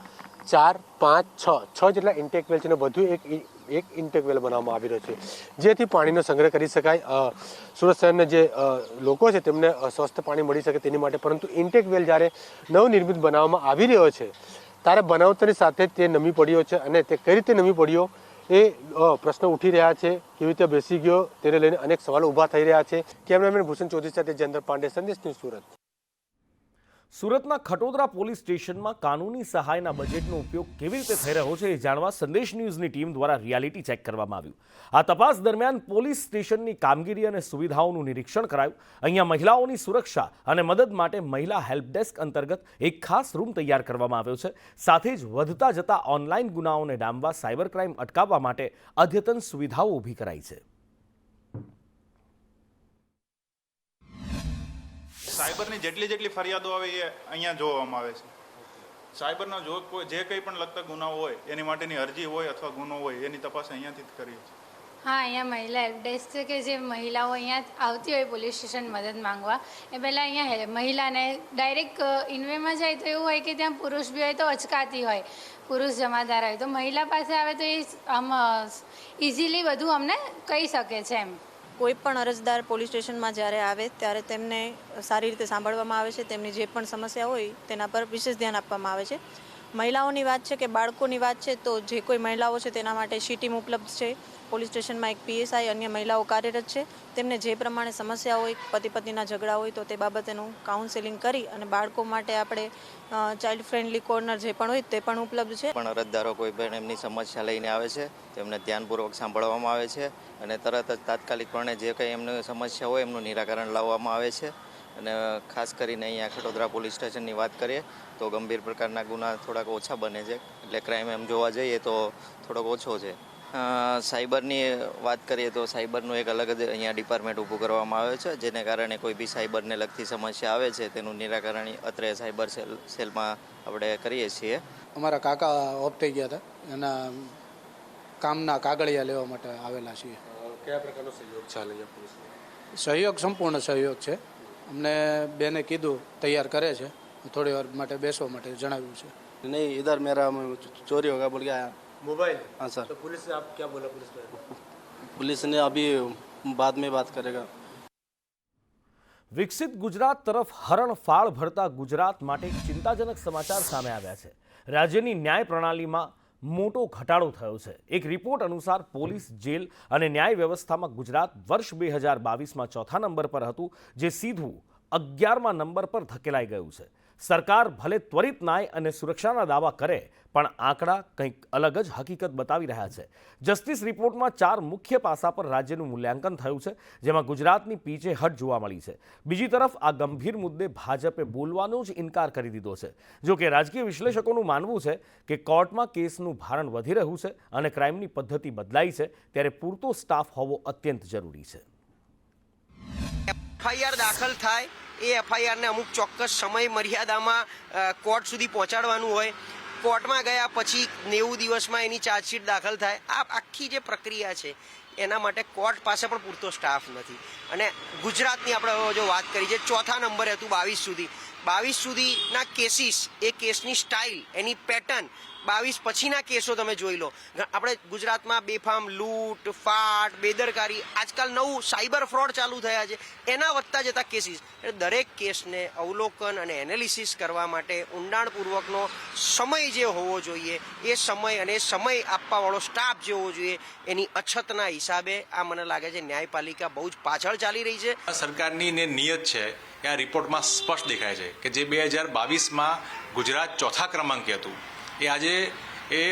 4, 5, 6 જેટલા ઇન્ટેક વેલ છે અને વધુ એક ઇન્ટેક વેલ બનાવવામાં આવી રહ્યો છે, જેથી પાણીનો સંગ્રહ કરી શકાય, સુરત શહેરના જે લોકો છે તેમને સ્વસ્થ પાણી મળી શકે તેની માટે. પરંતુ ઇન્ટેક વેલ જ્યારે નવનિર્મિત બનાવવામાં આવી રહ્યો છે ત્યારે બનાવતાની સાથે તે નમી પડ્યો છે અને તે કઈ રીતે નમી પડ્યો એ પ્રશ્નો ઉઠી રહ્યા છે. કેવી રીતે બેસી ગયો તેને લઈને અનેક સવાલો ઊભા થઈ રહ્યા છે. કેમેરામેન ભૂષણ ચૌધરી સાથે જયેન્દ્ર પાંડે, સંદેશ ન્યૂઝ, સુરત. સુરતના ખટોદરા પોલીસ સ્ટેશનમાં કાનૂની સહાયના બજેટનો ઉપયોગ કેવી રીતે થઈ રહ્યો છે એ જાણવા સંદેશ ન્યૂઝની ટીમ દ્વારા રિયાલિટી ચેક કરવામાં આવ્યું. આ તપાસ દરમિયાન પોલીસ સ્ટેશનની કામગીરી અને સુવિધાઓનું નિરીક્ષણ કરાયું. અહીંયા મહિલાઓની સુરક્ષા અને મદદ માટે મહિલા હેલ્પ ડેસ્ક અંતર્ગત એક ખાસ રૂમ તૈયાર કરવામાં આવ્યો છે. સાથે જ વધતા જતા ઓનલાઈન ગુનાઓને ડામવા સાયબર ક્રાઇમ અટકાવવા માટે અદ્યતન સુવિધાઓ ઊભી કરાઈ છે. સાયબરની જેટલી ફરિયાદો આવે એ અહીંયા જોવામાં આવે છે. સાયબરના જો જે કંઈ પણ લગતા ગુનાઓ હોય એની માટેની અરજી હોય અથવા ગુનો હોય એની તપાસ અહીંયાથી જ કરીએ છીએ. હા, અહીંયા મહિલા હેલ્પ ડેસ્ક છે કે જે મહિલાઓ અહીંયા આવતી હોય પોલીસ સ્ટેશન મદદ માંગવા, એ પહેલાં અહીંયા મહિલાને ડાયરેક્ટ ઇન્વેમાં જાય તો એવું હોય કે ત્યાં પુરુષ બી હોય તો અચકાતી હોય, પુરુષ જમાદાર હોય, તો મહિલા પાસે આવે તો એ આમ ઇઝીલી બધું અમને કહી શકે છે. એમ કોઈ પણ અરજદાર પોલીસ સ્ટેશનમાં જ્યારે આવે ત્યારે તેમને સારી રીતે સાંભળવામાં આવે છે. તેમની જે પણ સમસ્યા હોય તેના પર વિશેષ ધ્યાન આપવામાં આવે છે. મહિલાઓની વાત છે કે બાળકોની વાત છે તો જે કોઈ મહિલાઓ છે તેના માટે સી ટીમ ઉપલબ્ધ છે. પોલીસ સ્ટેશનમાં એક PSI અન્ય મહિલાઓ કાર્યરત છે. તેમને જે પ્રમાણે સમસ્યા હોય, પતિ પત્નીના ઝઘડા હોય તો તે બાબતેનું કાઉન્સેલિંગ કરી અને બાળકો માટે આપણે ચાઇલ્ડ ફ્રેન્ડલી કોર્નર જે પણ હોય તે પણ ઉપલબ્ધ છે. પણ અરજદારો કોઈ પણ એમની સમસ્યા લઈને આવે છે તેમને ધ્યાનપૂર્વક સાંભળવામાં આવે છે અને તરત જ તાત્કાલિકપણે જે કંઈ એમની સમસ્યા હોય એમનું નિરાકરણ લાવવામાં આવે છે. અને ખાસ કરીને અહીંયા ખટોદરા પોલીસ સ્ટેશનની વાત કરીએ તો ગંભીર પ્રકારના ગુના થોડાક ઓછા બને છે, એટલે ક્રાઇમ એમ જોવા જઈએ તો થોડોક ઓછો છે. સાયબરની વાત કરીએ તો સાયબરનું એક અલગ જ અહીંયા ડિપાર્ટમેન્ટ ઊભું કરવામાં આવ્યો છે, જેને કારણે કોઈ બી સાયબરને લગતી સમસ્યા આવે છે તેનું નિરાકરણ અત્રે સાયબર સેલમાં આપણે કરીએ છીએ. અમારા કાકા ઓફ થઈ ગયા હતા, એના કામના કાગળિયા લેવા માટે આવેલા છીએ. કયા પ્રકારનો સહયોગ ચાલે છે પોલીસ? સહયોગ સંપૂર્ણ સહયોગ છે. અમને બેને કીધું તૈયાર કરે છે, થોડી વાર માટે બેસવા માટે જણાવ્યું છે. नहीं, इधर मेरा चोरी होगा बोल के आया. मोबाइल? हाँ सर. तो पुलिस से आप क्या बोला? पुलिस वाले पुलिस ने अभी बाद में बात करेगा. વિકસિત ગુજરાત તરફ હરણફાળ ભરતા ગુજરાત માટે ચિંતાજનક સમાચાર સામે આવ્યા છે. રાજ્યની ન્યાય પ્રણાલીમાં મોટો ઘટાડો થયો છે. એક રિપોર્ટ અનુસાર પોલીસ, જેલ અને ન્યાય વ્યવસ્થામાં ગુજરાત વર્ષ 2022માં ચોથા નંબર પર હતું, જે સીધું 11મા નંબર પર ધકેલાઈ ગયું છે. સરકાર ભલે ત્વરિત ન્યાય અને સુરક્ષાના દાવા કરે, પણ આંકડા કંઈક અલગ જ હકીકત બતાવી રહ્યા છે. જસ્ટિસ રિપોર્ટમાં 4 મુખ્ય પાસા પર રાજ્યનું મૂલ્યાંકન થયું છે, જેમાં ગુજરાતની પીછેહઠ જોવા મળી છે. બીજી તરફ આ ગંભીર મુદ્દે ભાજપે બોલવાનો જ ઇનકાર કરી દીધો છે. જો કે રાજકીય વિશ્લેષકોનું માનવું છે કે કોર્ટમાં કેસનું ભારણ વધી રહ્યું છે અને ક્રાઇમની પદ્ધતિ બદલાઈ છે, ત્યારે પૂરતો સ્ટાફ હોવો અત્યંત જરૂરી છે. એફઆઈઆર દાખલ થાય એ એફઆઈઆરને અમુક ચોક્કસ સમય મર્યાદામાં કોર્ટ સુધી પહોંચાડવાનું હોય. કોર્ટમાં ગયા પછી 90 દિવસમાં એની ચાર્જશીટ દાખલ થાય. આ આખી જે પ્રક્રિયા છે એના માટે કોર્ટ પાસે પણ પૂરતો સ્ટાફ નથી. અને ગુજરાતની આપણે જો વાત કરી છે, ચોથા નંબરે હતું 22 સુધીના કેસીસ, એ કેસની સ્ટાઇલ, એની પેટર્ન, 22 પછીના કેસો તમે જોઈ લો. આપણે ગુજરાતમાં બેફામ લૂંટ, ફાટ, બેદરકારી, આજકાલ નવું સાયબર ફ્રોડ ચાલુ થયા છે, એના વધતા જતા કેસીસ. દરેક કેસને અવલોકન અને એનાલિસિસ કરવા માટે ઊંડાણપૂર્વકનો સમય જે હોવો જોઈએ, એ સમય અને સમય આપવાવાળો સ્ટાફ જે હોવો જોઈએ, એની અછતના હિસાબે આ મને લાગે છે ન્યાયપાલિકા બહુ જ પાછળ ચાલી રહી છે. સરકારની ને નિયત છે કે આ રિપોર્ટમાં સ્પષ્ટ દેખાય છે કે જે 2022માં ગુજરાત ચોથા ક્રમાંકે હતું, એ આજે એ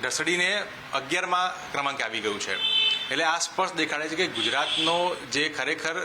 ઢસડીને 11મા ક્રમાંકે આવી ગયું છે. એટલે આ સ્પષ્ટ દેખાડે છે કે ગુજરાતનો જે ખરેખર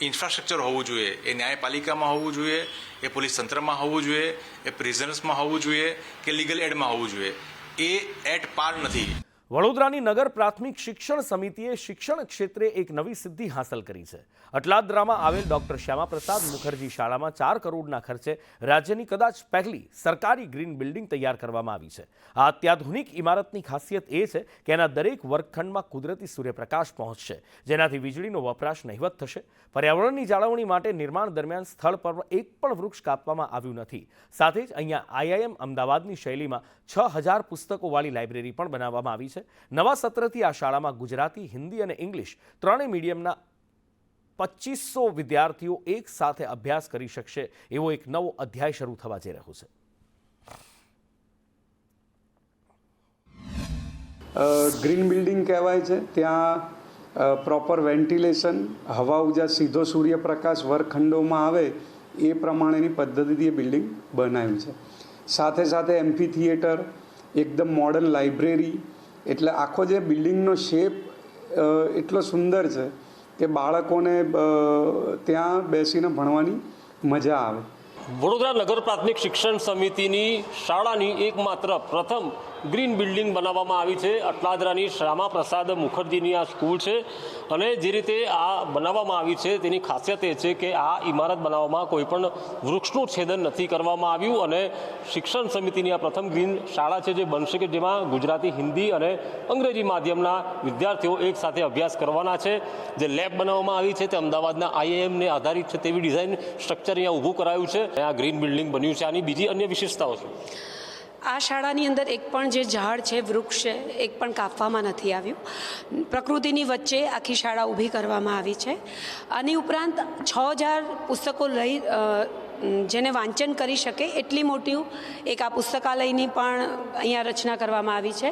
ઇન્ફ્રાસ્ટ્રક્ચર હોવું જોઈએ, એ ન્યાયપાલિકામાં હોવું જોઈએ, એ પોલીસ તંત્રમાં હોવું જોઈએ, એ પ્રિઝન્સમાં હોવું જોઈએ, કે લીગલ એડમાં હોવું જોઈએ, એ એટ પાર નથી. વડોદરાની નગર પ્રાથમિક શિક્ષણ સમિતિએ શિક્ષણ ક્ષેત્રે એક નવી સિદ્ધિ હાંસલ કરી છે. અટલાદરામાં આવેલ ડોક્ટર શ્યામાપ્રસાદ મુખર્જી શાળામાં 4 કરોડના ખર્ચે રાજ્યની કદાચ પહેલી સરકારી ગ્રીન બિલ્ડિંગ તૈયાર કરવામાં આવી છે. આ અત્યાધુનિક ઇમારતની ખાસિયત એ છે કે એના દરેક વર્ગખંડમાં કુદરતી સૂર્યપ્રકાશ પહોંચશે, જેનાથી વીજળીનો વપરાશ નહિવત થશે. પર્યાવરણની જાળવણી માટે નિર્માણ દરમિયાન સ્થળ પર એક પણ વૃક્ષ કાપવામાં આવ્યું નથી. સાથે જ અહીંયા આઈઆઈએમ અમદાવાદની શૈલીમાં 6000 પુસ્તકોવાળી લાઇબ્રેરી પણ બનાવવામાં આવી છે. નવા સત્રથી આ શાળામાં ગુજરાતી, હિન્દી અને ઇંગ્લિશ ત્રણેય મીડિયમના 2500 વિદ્યાર્થીઓ એક સાથે અભ્યાસ કરી શકશે, એવો એક નવો અધ્યાય શરૂ થવા જઈ રહ્યો છે. ગ્રીન બિલ્ડિંગ કહેવાય છે. ત્યાં પ્રોપર વેન્ટિલેશન, હવા ઉજાસ, સીધો સૂર્યપ્રકાશ વર્ગખંડોમાં આવે એ પ્રમાણેની પદ્ધતિથી એ બિલ્ડિંગ બનાવ્યું છે. સાથે સાથે એમ્ફી થિયેટર, એકદમ મોડર્ન લાઇબ્રેરી, એટલે આખો જે બિલ્ડિંગનો શેપ એટલો સુંદર છે કે બાળકોને ત્યાં બેસીને ભણવાની મજા આવે. વડોદરા નગર પ્રાથમિક શિક્ષણ સમિતિની શાળાની એકમાત્ર પ્રથમ ગ્રીન બિલ્ડિંગ બનાવવામાં આવી છે. અટલાદરાની શ્યામાપ્રસાદ મુખર્જીની આ સ્કૂલ છે અને જે રીતે આ બનાવવામાં આવી છે તેની ખાસિયત એ છે કે આ ઇમારત બનાવવામાં કોઈ પણ વૃક્ષનું છેદન નથી કરવામાં આવ્યું અને શિક્ષણ સમિતિની આ પ્રથમ ગ્રીન શાળા છે જે બનશે કે જેમાં ગુજરાતી, હિન્દી અને અંગ્રેજી માધ્યમના વિદ્યાર્થીઓ એક સાથે અભ્યાસ કરવાના છે. જે લેબ બનાવવામાં આવી છે તે અમદાવાદના આઈઆઈએમને આધારિત છે તેવી ડિઝાઇન સ્ટ્રક્ચર અહીંયા ઊભું કરાયું છે. આ ગ્રીન બિલ્ડિંગ બન્યું છે. આની બીજી અન્ય વિશેષતાઓ છે. આ શાળાની અંદર એક પણ જે ઝાડ છે, વૃક્ષ છે, એક પણ કાપવામાં નથી આવ્યું. પ્રકૃતિની વચ્ચે આખી શાળા ઊભી કરવામાં આવી છે. આની ઉપરાંત 6000 પુસ્તકો લઈ જેને વાંચન કરી શકે એટલી મોટી એક આ પુસ્તકાલયની પણ અહીંયા રચના કરવામાં આવી છે.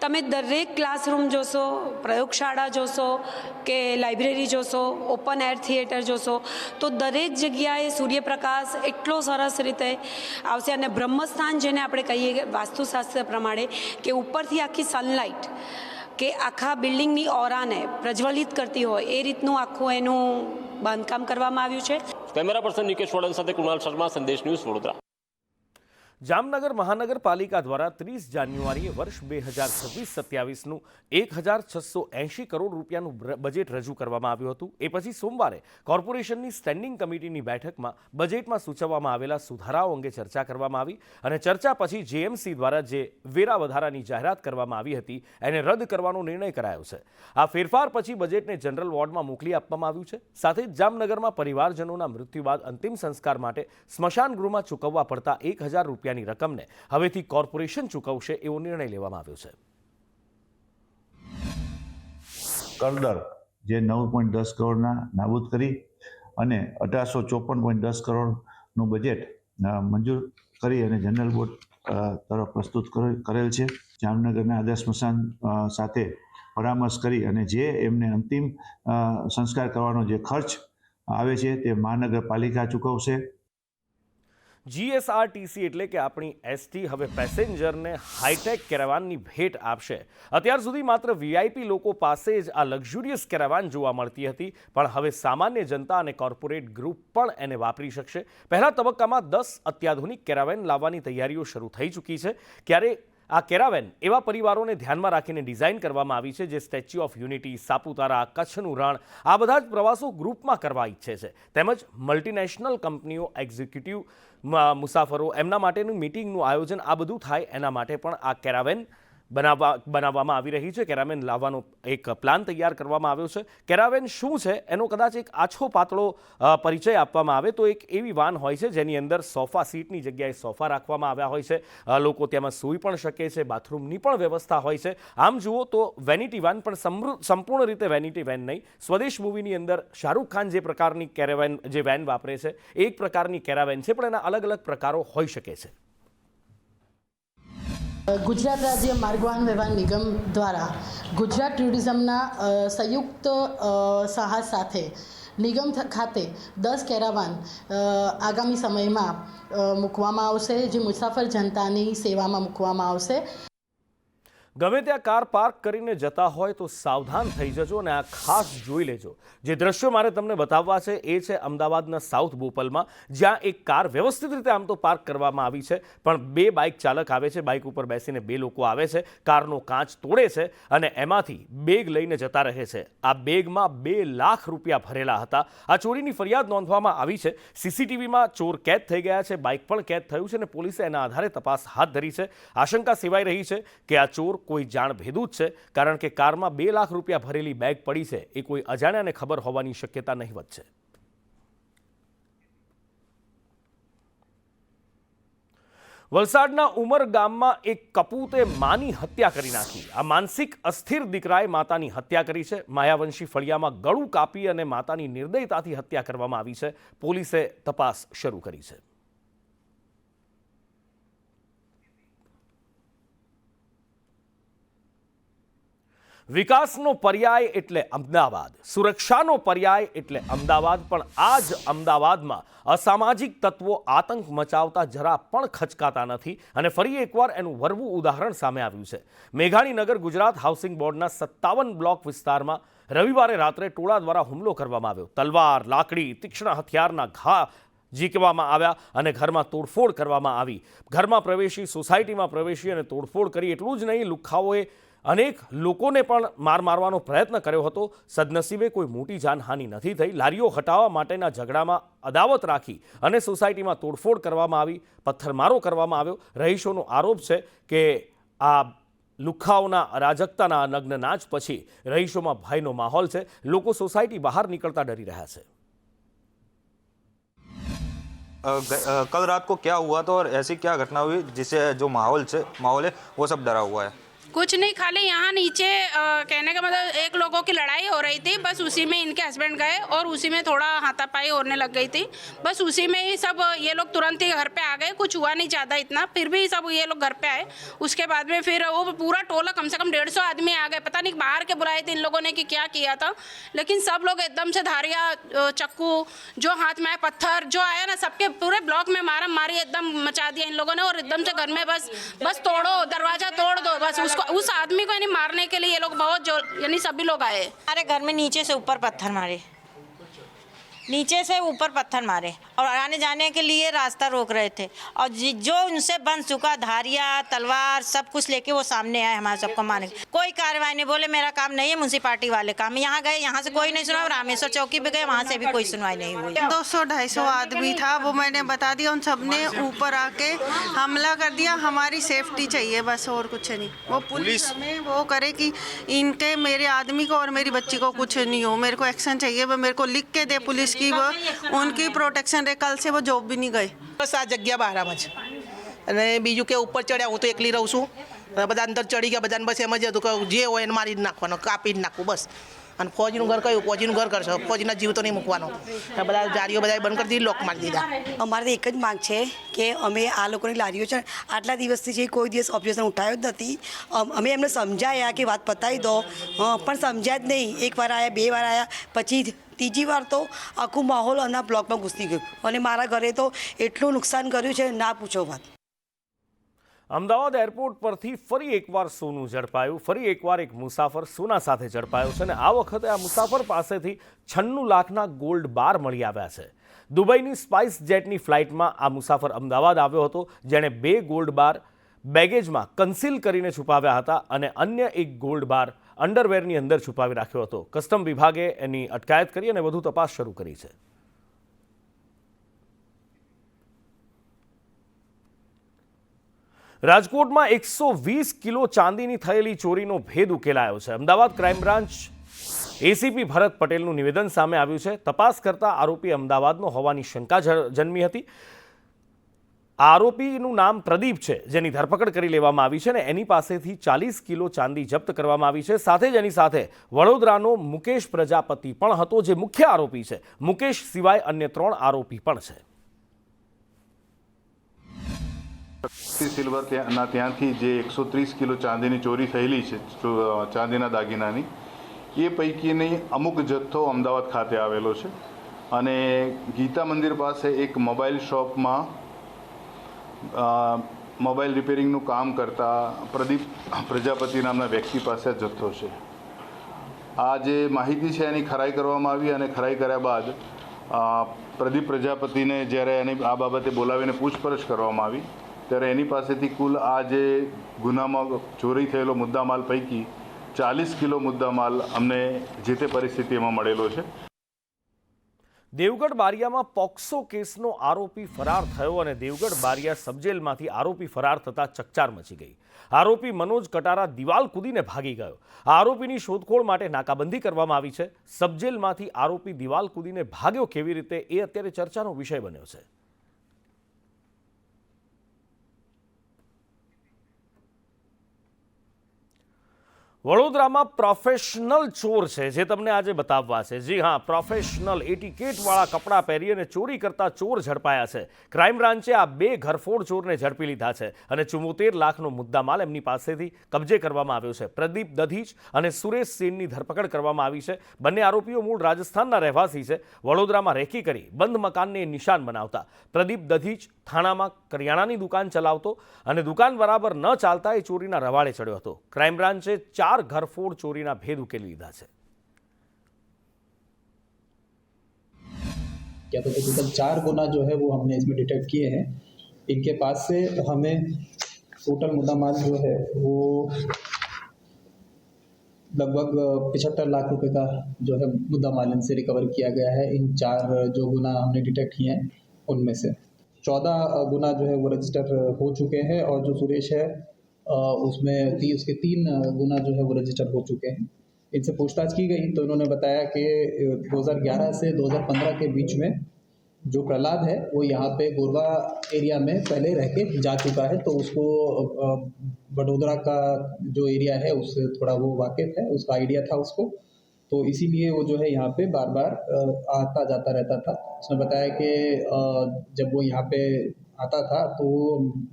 તમે દરેક ક્લાસરૂમ જોશો, પ્રયોગશાળા જોશો કે લાઇબ્રેરી જોશો, ઓપન એર થિયેટર જોશો, તો દરેક જગ્યાએ સૂર્યપ્રકાશ એટલો સરસ રીતે આવશે. અને બ્રહ્મસ્થાન જેને આપણે કહીએ વાસ્તુશાસ્ત્ર પ્રમાણે કે ઉપરથી આખી સનલાઇટ કે આખા બિલ્ડિંગની ઓરાને પ્રજ્વલિત કરતી હોય એ રીતનું આખું એનું બાંધકામ કરવામાં આવ્યું છે. કેમેરા પર્સન નિકેશ વડન સાથે કુણાલ શર્મા, સંદેશ ન્યૂઝ, વડોદરા. જામનગર મહાનગરપાલિકા દ્વારા 30 જાન્યુઆરીએ વર્ષ 2026-27નું 1680 કરોડ રૂપિયાનું બજેટ રજૂ કરવામાં આવ્યું હતું. એ પછી સોમવારે કોર્પોરેશનની સ્ટેન્ડિંગ કમિટીની બેઠકમાં બજેટમાં સૂચવવામાં આવેલા સુધારાઓ અંગે ચર્ચા કરવામાં આવી અને ચર્ચા પછી જેએમસી દ્વારા જે વેરા વધારાની જાહેરાત કરવામાં આવી હતી એને રદ કરવાનો નિર્ણય કરાયો છે. આ ફેરફાર પછી બજેટને જનરલ વોર્ડમાં મોકલી આપવામાં આવ્યું છે. સાથે જ જામનગરમાં પરિવારજનોના મૃત્યુ બાદ અંતિમ સંસ્કાર માટે સ્મશાન ગૃહમાં ચૂકવવા પડતા 1000 રૂપિયાની રકમને હવેથી કોર્પોરેશન ચૂકવશે એવો નિર્ણય લેવામાં આવ્યો છે. કરદર જે 9.10 કરોડના નાબૂદ કરી અને 1854.10 કરોડનું બજેટ મંજૂર કરી અને જનરલ બોર્ડ તરફ પ્રસ્તુત કરેલ છે. જામનગરના આદર્શ સ્મશાન સાથે પરામર્શ કરી અને જે એમને અંતિમ સંસ્કાર કરવાનો જે ખર્ચ આવે છે તે મહાનગરપાલિકા ચૂકવશે. જીએસઆરટીસી એટલે કે આપણી એસટી હવે પેસેન્જરને હાઈટેક કેરાવાનની ભેટ આપશે. અત્યાર સુધી માત્ર વીઆઈપી લોકો પાસે જ આ લક્ઝુરિયસ કેરાવાન જોવા મળતી હતી, પણ હવે સામાન્ય જનતા અને કોર્પોરેટ ગ્રુપ પણ એને વાપરી શકશે. પહેલા તબક્કામાં 10 અત્યાધુનિક કેરાવેન લાવવાની તૈયારીઓ શરૂ થઈ ચૂકી છે. ક્યારે આ કેરાવેન એવા પરિવારોને ધ્યાનમાં રાખીને ડિઝાઇન કરવામાં આવી છે જે સ્ટેચ્યુ ઓફ યુનિટી, સાપુતારા, કચ્છનું રણ આ બધા જ પ્રવાસો ગ્રુપમાં કરવા ઈચ્છે છે. તેમજ મલ્ટીનેશનલ કંપનીઓ, એક્ઝિક્યુટિવ મુસાફરો એમના માટેનું મીટિંગનું આયોજન આ બધું થાય એના માટે પણ આ કેરાવેન બનાવવામાં આવી રહી છે. કેરાવેન લાવવાનો એક પ્લાન તૈયાર કરવામાં આવ્યો છે. કેરાવેન શું છે એનો કદાચ એક આછો પાતળો પરિચય આપવામાં આવે તો એક એવી વાન હોય છે જેની અંદર સોફા સીટની જગ્યાએ સોફા રાખવામાં આવ્યા હોય છે. લોકો તેમાં સૂઈ પણ શકે છે. બાથરૂમની પણ વ્યવસ્થા હોય છે. આમ જુઓ તો વેનિટી વાન, પણ સંપૂર્ણ રીતે વેનિટી વેન નહીં. સ્વદેશ મૂવીની અંદર શાહરૂખ ખાન જે પ્રકારની કેરાવેન જે વેન વાપરે છે એ એક પ્રકારની કેરાવેન છે, પણ એના અલગ અલગ પ્રકારો હોઈ શકે છે. ગુજરાત રાજ્ય માર્ગ વાહન વ્યવહાર નિગમ દ્વારા ગુજરાત ટુરિઝમના સંયુક્ત સાહસ સાથે નિગમ ખાતે 10 કેરાવાન આગામી સમયમાં મૂકવામાં આવશે, જે મુસાફર જનતાની સેવામાં મૂકવામાં આવશે. ગમે ત્યાં કાર પાર્ક કરીને જતા હોય તો સાવધાન થઈ જજો અને આ ખાસ જોઈ લેજો. જે દ્રશ્યો મારે તમને બતાવવા છે એ છે અમદાવાદના સાઉથ બોપલમાં, જ્યાં એક કાર વ્યવસ્થિત રીતે આમ તો પાર્ક કરવામાં આવી છે, પણ 2 બાઇક ચાલક આવે છે, બાઇક ઉપર બેસીને 2 લોકો આવે છે, કારનો કાચ તોડે છે અને એમાંથી બેગ લઈને જતા રહે છે. આ બેગમાં 2 લાખ રૂપિયા ભરેલા હતા. આ ચોરીની ફરિયાદ નોંધવામાં આવી છે. સીસીટીવીમાં ચોર કેદ થઈ ગયા છે, બાઇક પણ કેદ થયું છે અને પોલીસે એના આધારે તપાસ હાથ ધરી છે. આશંકા સેવાઈ રહી છે કે આ ચોર કોઈ જાણ ભેદું જ છે, કારણ કે કારમાં 2 લાખ રૂપિયા ભરેલી બેગ પડી છે એ કોઈ અજાણ્યાને ખબર હોવાની શક્યતા નહીવત છે. વલસાડના ઉમર ગામમાં એક કપૂતે માની હત્યા કરી નાખી. આ માનસિક અસ્થિર દીકરાએ માતાની હત્યા કરી છે. માયાવંશી ફળિયામાં ગળું કાપી અને માતાની નિર્દયતાથી હત્યા કરવામાં આવી છે. પોલીસે તપાસ શરૂ કરી છે. વિકાસનો પર્યાય એટલે અમદાવાદ, સુરક્ષાનો પર્યાય એટલે અમદાવાદ, પણ આ જ અમદાવાદમાં અસામાજિક તત્વો આતંક મચાવતા જરા પણ ખચકાતા નથી અને ફરી એકવાર એનું વરવું ઉદાહરણ સામે આવ્યું છે. મેઘાણીનગર ગુજરાત હાઉસિંગ બોર્ડના 57 બ્લોક વિસ્તારમાં રવિવારે રાત્રે ટોળા દ્વારા હુમલો કરવામાં આવ્યો. તલવાર, લાકડી, તીક્ષ્ણ હથિયારના ઘા ઝીંકવામાં આવ્યા અને ઘરમાં તોડફોડ કરવામાં આવી. ઘરમાં પ્રવેશી, સોસાયટીમાં પ્રવેશી અને તોડફોડ કરી. એટલું જ નહીં, લુખ્ખાઓએ અનેક લોકોને પણ મારવાનો પ્રયત્ન કર્યો હતો. સદનસીબે કોઈ મોટી જાનહાનિ નથી થઈ. લારીઓ હટાવવા માટેના ઝઘડામાં અદાવત રાખી અને સોસાયટીમાં તોડફોડ કરવામાં આવી, પથ્થરમારો કરવામાં આવ્યો. રહીશોનો આરોપ છે કે આ લુખ્ખાઓના અરાજકતાના નગ્ન નાચ પછી રહીશોમાં ભયનો માહોલ છે. લોકો સોસાયટી બહાર નીકળતા ડરી રહ્યા છે. कल रात को क्या हुआ था और ऐसी क्या घटना हुई जिससे जो माहौल है वो सब डरा हुआ है? कुछ नहीं, खाली यहाँ नीचे कहने का मतलब एक लोगों की लड़ाई हो रही थी, बस उसी में इनके हस्बैंड गए और उसी में थोड़ा हाथापाई होने लग गई थी. बस उसी में ही सब ये लोग तुरंत ही घर पे आ गए. कुछ हुआ नहीं ज़्यादा इतना, फिर भी सब ये लोग घर पे आए. उसके बाद में फिर वो पूरा टोला कम से कम 150 आदमी आ गए. पता नहीं बाहर के बुलाए थे इन लोगों ने कि क्या किया था, लेकिन सब लोग एकदम से धारियाँ, चक्कू, जो हाथ में आए पत्थर जो आया ना, सबके पूरे ब्लॉक में मारा मारी एकदम मचा दिया इन लोगों ने. और एकदम से घर में बस तोड़ो, दरवाजा तोड़ दो, बस उसको उस आदमी को यानी मारने के लिए ये लोग बहुत यानी सभी लोग आए. हमारे घर में नीचे से ऊपर पत्थर मारे, नीचे से ऊपर पत्थर मारे और आने जाने के लिए रास्ता रोक रहे थे. और जो उनसे बन चुका धारियाँ, तलवार सब कुछ लेके वो सामने आए हमारे सबको मारने. कोई कार्रवाई नहीं, बोले मेरा काम नहीं है, म्यूनसिपालिटी वाले काम. यहाँ गए, यहाँ से कोई नहीं सुना. रामेश्वर चौकी पे गए, वहाँ से भी कोई सुनवाई नहीं हुई. 200-250 आदमी था, वो मैंने बता दिया. उन सब ने ऊपर आके हमला कर दिया. हमारी सेफ्टी चाहिए बस, और कुछ नहीं. वो पुलिस हमें वो करे कि इनके मेरे आदमी को और मेरी बच्ची को कुछ नहीं हो. मेरे को एक्शन चाहिए, वो मेरे को लिख के दे पुलिस की, वो उनकी प्रोटेक्शन रहे. कल से वो जॉब भी नहीं गए. બસ આ જગ્યા બહારમાં જ, અને બીજું કે ઉપર ચડ્યા, હું તો એકલી રહું છું. બધા અંદર ચડી ગયા, બધાને બસ એમ જ હતું કે જે હોય એને મારી જ નાખવાનો, કાપી જ નાખવું બસ. અને ફોજીનું ઘર કયું, ફોજીનું ઘર કરશો, ફોજીના જીવ તો નહીં મૂકવાનો. બધા જારીઓ બધા બંધ કરી દીધી, લોક મારી દીધા. અમારે તો એક જ માંગ છે કે અમે આ લોકોની લારીઓ છે આટલા દિવસથી જે કોઈ દિવસ ઓબ્જેક્શન ઉઠાવ્યો જ નથી. અમે એમને સમજાયા કે વાત પતાવી દો, પણ સમજ્યા જ નહીં. એક વાર આવ્યા, 2 વાર આવ્યા, પછી ત્રીજી વાર તો આખું માહોલ આના બ્લોકમાં ઘૂસી ગયું અને મારા ઘરે તો એટલું નુકસાન કર્યું છે, ના પૂછો વાત. અમદાવાદ એરપોર્ટ પરથી ફરી એકવાર સોનું ઝડપાયું. ફરી એકવાર એક મુસાફર સોના સાથે ઝડપાયો છે અને આ વખતે આ મુસાફર પાસેથી 96 લાખના ગોલ્ડ બાર મળી આવ્યા છે. દુબઈની સ્પાઇસ જેટની ફ્લાઇટમાં આ મુસાફર અમદાવાદ આવ્યો હતો, જેણે 2 ગોલ્ડ બાર બેગેજમાં કન્સીલ કરીને છુપાવ્યા હતા અને અન્ય એક ગોલ્ડ બાર અંડરવેરની અંદર છુપાવી રાખ્યો હતો. કસ્ટમ વિભાગે એની અટકાયત કરી અને વધુ તપાસ શરૂ કરી છે. રાજકોટમાં 120 કિલો ચાંદીની થયેલી ચોરીનો ભેદ ઉકેલાયો છે. અમદાવાદ ક્રાઇમ બ્રાન્ચ એસીપી ભરત પટેલનું નિવેદન સામે આવ્યું છે. તપાસ કરતા આરોપી અમદાવાદનો હોવાની શંકા જન્મી હતી. આરોપીનું નામ પ્રદીપ છે, જેની ધરપકડ કરી લેવામાં આવી છે અને એની પાસેથી 40 કિલો ચાંદી જપ્ત કરવામાં આવી છે. સાથે જ એની સાથે વડોદરાનો મુકેશ પ્રજાપતિ પણ હતો, જે મુખ્ય આરોપી છે. મુકેશ સિવાય અન્ય 3 આરોપી પણ છે. સિલ્વર ત્યાંથી જે 130 કિલો ચાંદીની ચોરી થયેલી છે, ચાંદીના દાગીનાની, એ પૈકીની અમુક જથ્થો અમદાવાદ ખાતે આવેલો છે અને ગીતા મંદિર પાસે એક મોબાઈલ શોપમાં મોબાઈલ રિપેરિંગનું કામ કરતા પ્રદીપ પ્રજાપતિ નામના વ્યક્તિ પાસે જથ્થો છે. આ જે માહિતી છે એની ખરાઈ કરવામાં આવી અને ખરાઈ કર્યા બાદ પ્રદીપ પ્રજાપતિને જ્યારે એની આ બાબતે બોલાવીને પૂછપરછ કરવામાં આવી ત્યારે એની પાસેથી કુલ આ જે ગુનામાં ચોરી થયેલો મુદ્દામાલ પૈકી 40 કિલો મુદ્દામાલ અમને જે તે પરિસ્થિતિમાં મળેલો છે. દેવગઢ બારિયામાં પોક્સો કેસનો આરોપી ફરાર થયો અને દેવગઢ બારિયા સબજેલમાંથી આરોપી ફરાર થતા ચકચાર મચી ગઈ. આરોપી મનોજ કટારા દિવાલ કૂદીને ભાગી ગયો. આરોપીની શોધખોળ માટે નાકાબંધી કરવામાં આવી છે. સબજેલમાંથી આરોપી દિવાલ કૂદીને ભાગ્યો કેવી રીતે, એ અત્યારે ચર્ચાનો વિષય બન્યો છે. વડોદરામાં પ્રોફેશનલ ચોર છે, જે તમને આજે બતાવવા છે. જી હા, પ્રોફેશનલ એટીકેટવાળા કપડાં પહેરી અને ચોરી કરતા ચોર ઝડપાયા છે. ક્રાઇમ બ્રાન્ચે આ 2 ઘરફોડ ચોરને ઝડપી લીધા છે અને 74 લાખનો મુદ્દામાલ એમની પાસેથી કબજે કરવામાં આવ્યો છે. પ્રદીપ દધીચ અને સુરેશ સેનની ધરપકડ કરવામાં આવી છે. બંને આરોપીઓ મૂળ રાજસ્થાનના રહેવાસી છે. વડોદરામાં રેકી કરી બંધ મકાનને નિશાન બનાવતા પ્રદીપ દધીચ થાણામાં કરિયાણાની દુકાન ચલાવતો અને દુકાન બરાબર ન ચાલતા એ ચોરીના રવાડે ચડ્યો હતો. ક્રાઇમ બ્રાન્ચે 4 घरफोड़ चोरीना भेद उकेली लीधा है. क्या तो टोटल 4 गुना जो है वो हमने इसमें डिटेक्ट किए हैं. इनके पास से हमें टोटल मुद्दामाल जो है वो लगभग 75 लाख रुपए का जो है मुद्दामाल इनसे रिकवर किया गया है. इन 4 जो गुना हमने डिटेक्ट किए हैं उनमें से 14 गुना जो है वो रजिस्टर हो चुके हैं और जो सुरेश है उसमें उसके 3 गुना जो है वो रजिस्टर हो चुके हैं. इनसे पूछताछ की गई तो इन्होंने बताया कि 2011 से 2015 के बीच में जो प्रहलाद है वो यहाँ पे गोरवा एरिया में पहले रह के जा चुका है, तो उसको वडोदरा का जो एरिया है उससे थोड़ा वो वाकिफ है, उसका आइडिया था उसको, तो इसीलिए वो जो है यहाँ पे बार बार आता जाता रहता था. उसने बताया कि जब वो यहाँ पे आता था तो वो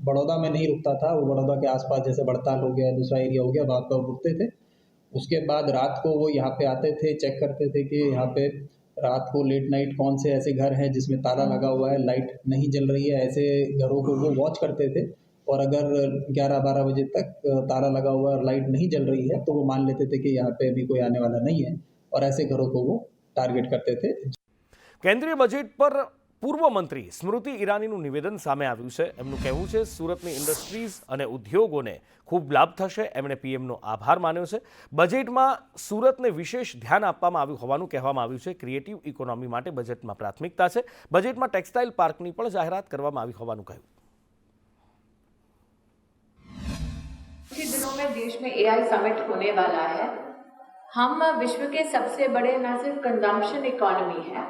बड़ौदा में नहीं रुकता था, वो बड़ौदा के आसपास जैसे बड़ताल हो गया, दूसरा एरिया हो गया, वहाँ पर रुकते थे. उसके बाद रात को वो यहाँ पे आते थे, चेक करते थे कि यहाँ पे रात को लेट नाइट कौन से ऐसे घर हैं जिसमें ताला लगा हुआ है, लाइट नहीं जल रही है, ऐसे घरों को वो वॉच करते थे. और अगर 11-12 बजे तक ताला लगा हुआ है, लाइट नहीं जल रही है, तो वो मान लेते थे कि यहाँ पे अभी कोई आने वाला नहीं है और ऐसे घरों को वो टारगेट करते थे. केंद्रीय बजेट पर પૂર્વ મંત્રી સ્મૃતિ ઈરાનીનું નિવેદન સામે આવ્યું છે. એમનું કહેવું છે સુરતની ઇન્ડસ્ટ્રીઝ અને ઉદ્યોગોને ખૂબ લાભ થશે. એમણે પીએમનો આભાર માન્યો છે. બજેટમાં સુરતને વિશેષ ધ્યાન આપવામાં આવ્યું હોવાનું કહેવામાં આવ્યું છે. ક્રિએટિવ ઇકોનોમી માટે બજેટમાં પ્રાથમિકતા છે. બજેટમાં ટેક્સટાઇલ પાર્કની પણ જાહેરાત કરવામાં આવી હોવાનું કહ્યું. कुछ ही दिनों में देश में AI समिट होने वाला है. हम विश्व के सबसे बड़े न सिर्फ कंजम्पशन इकोनॉमी है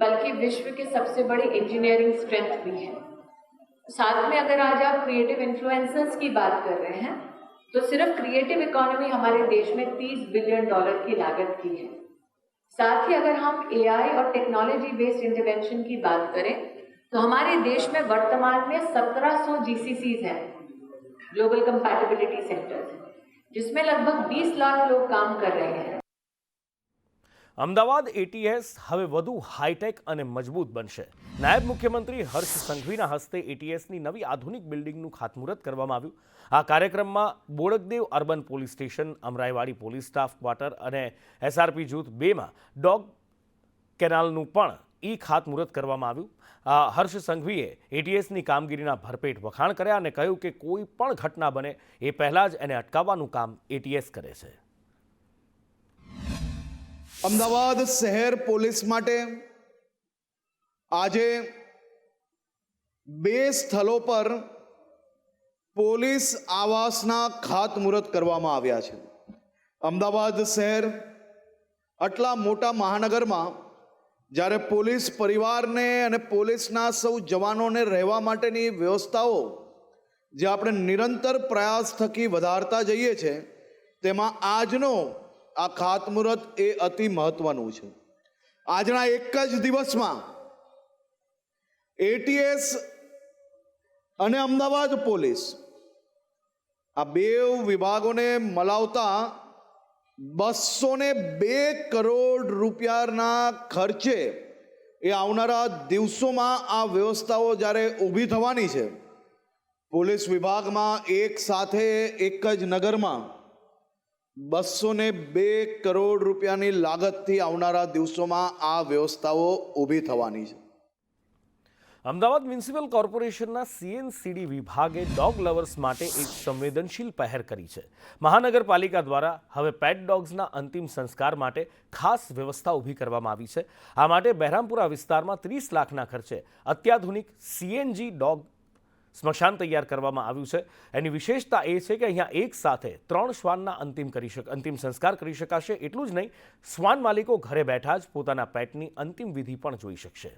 बल्कि विश्व के सबसे बड़े इंजीनियरिंग स्ट्रेंथ भी है. साथ में अगर आज आप क्रिएटिव इन्फ्लुएंसर्स की बात कर रहे हैं तो सिर्फ क्रिएटिव इकोनॉमी हमारे देश में $30 बिलियन की लागत की है. साथ ही अगर हम AI और टेक्नोलॉजी बेस्ड इंटरवेंशन की बात करें तो हमारे देश में वर्तमान में 1700 GCCs हैं, ग्लोबल कंपैटिबिलिटी सेंटर्स, जिसमें लगभग 20 लाख लोग काम कर रहे हैं. અમદાવાદ એટીએસ હવે વધુ હાઈટેક અને મજબૂત બનશે. નાયબ મુખ્યમંત્રી હર્ષ સંઘવીના હસ્તે એટીએસની નવી આધુનિક બિલ્ડિંગનું ખાતમુહૂર્ત કરવામાં આવ્યું. આ કાર્યક્રમમાં Bodakdev urban police station, Amraiwadi police staff quarter અને એસઆરપી જૂથ 2માં ડોગ કેનાલનું પણ ખાતમુહૂર્ત કરવામાં આવ્યું. હર્ષ સંઘવીએ એટીએસની કામગીરીના ભરપેટ વખાણ કર્યા અને કહ્યું કે કોઈ પણ ઘટના બને એ પહેલાં જ એને અટકાવવાનું કામ એટીએસ કરે છે. અમદાવાદ શહેર પોલીસ માટે આજે 2 સ્થળો પર પોલીસ આવાસના ખાતમુહૂર્ત કરવામાં આવ્યા છે. અમદાવાદ શહેર આટલા મોટા મહાનગરમાં જ્યારે પોલીસ પરિવારને અને પોલીસના સૌ જવાનોને રહેવા માટેની વ્યવસ્થાઓ જે આપણે નિરંતર પ્રયાસ થકી વધારતા જઈએ છીએ, તેમાં આજનો આ ખાતમુહૂર્ત એ અતિ મહત્વનું છે. આજના એક જ દિવસમાં એટીએસ અને અમદાવાદ પોલીસ આ 2 વિભાગોને મલાવતા 202 કરોડ રૂપિયાના ખર્ચે એ આવનારા દિવસોમાં આ વ્યવસ્થાઓ જ્યારે ઊભી થવાની છે, પોલીસ વિભાગમાં એક સાથે એક જ નગરમાં 202 કરોડ રૂપિયાની લાગતથી આવનારા દિવસોમાં આ વ્યવસ્થાઓ ઊભી થવાની છે. અમદાવાદ મ્યુનિસિપલ કોર્પોરેશનના સીએનસીડી વિભાગે ડોગ લવર્સ માટે એક સંવેદનશીલ પહેલ કરી છે. મહાનગરપાલિકા દ્વારા હવે પેટ ડોગ્સના અંતિમ સંસ્કાર માટે ખાસ વ્યવસ્થા ઊભી કરવામાં આવી છે. આ માટે બહેરામપુરા વિસ્તારમાં 30 લાખના ખર્ચે અત્યાધુનિક સીએનજી ડોગ સ્મશાન તૈયાર કરવામાં આવ્યું છે. એની વિશેષતા એ છે કે અહીંયા એક સાથે 3 શ્વાનના અંતિમ સંસ્કાર કરી શકાશે. એટલું જ નહીં, શ્વાન માલિકો ઘરે બેઠા જ પોતાના પેટની અંતિમ વિધિ પણ જોઈ શકશે.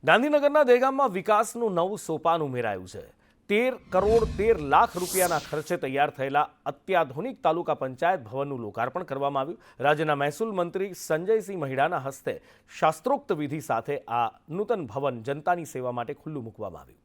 ગાંધીનગરના દહેગામમાં વિકાસનું નવું સોપાન ઉમેરાયું છે. 13 કરોડ 13 લાખ રૂપિયાના ખર્ચે તૈયાર થયેલા અત્યાધુનિક તાલુકા પંચાયત ભવનનું લોકાર્પણ કરવામાં આવ્યું. રાજ્યના મહેસૂલ મંત્રી સંજયસિંહ મહિડાના હસ્તે શાસ્ત્રોક્ત વિધિ સાથે આ નૂતન ભવન જનતાની સેવા માટે ખુલ્લું મૂકવામાં આવ્યું.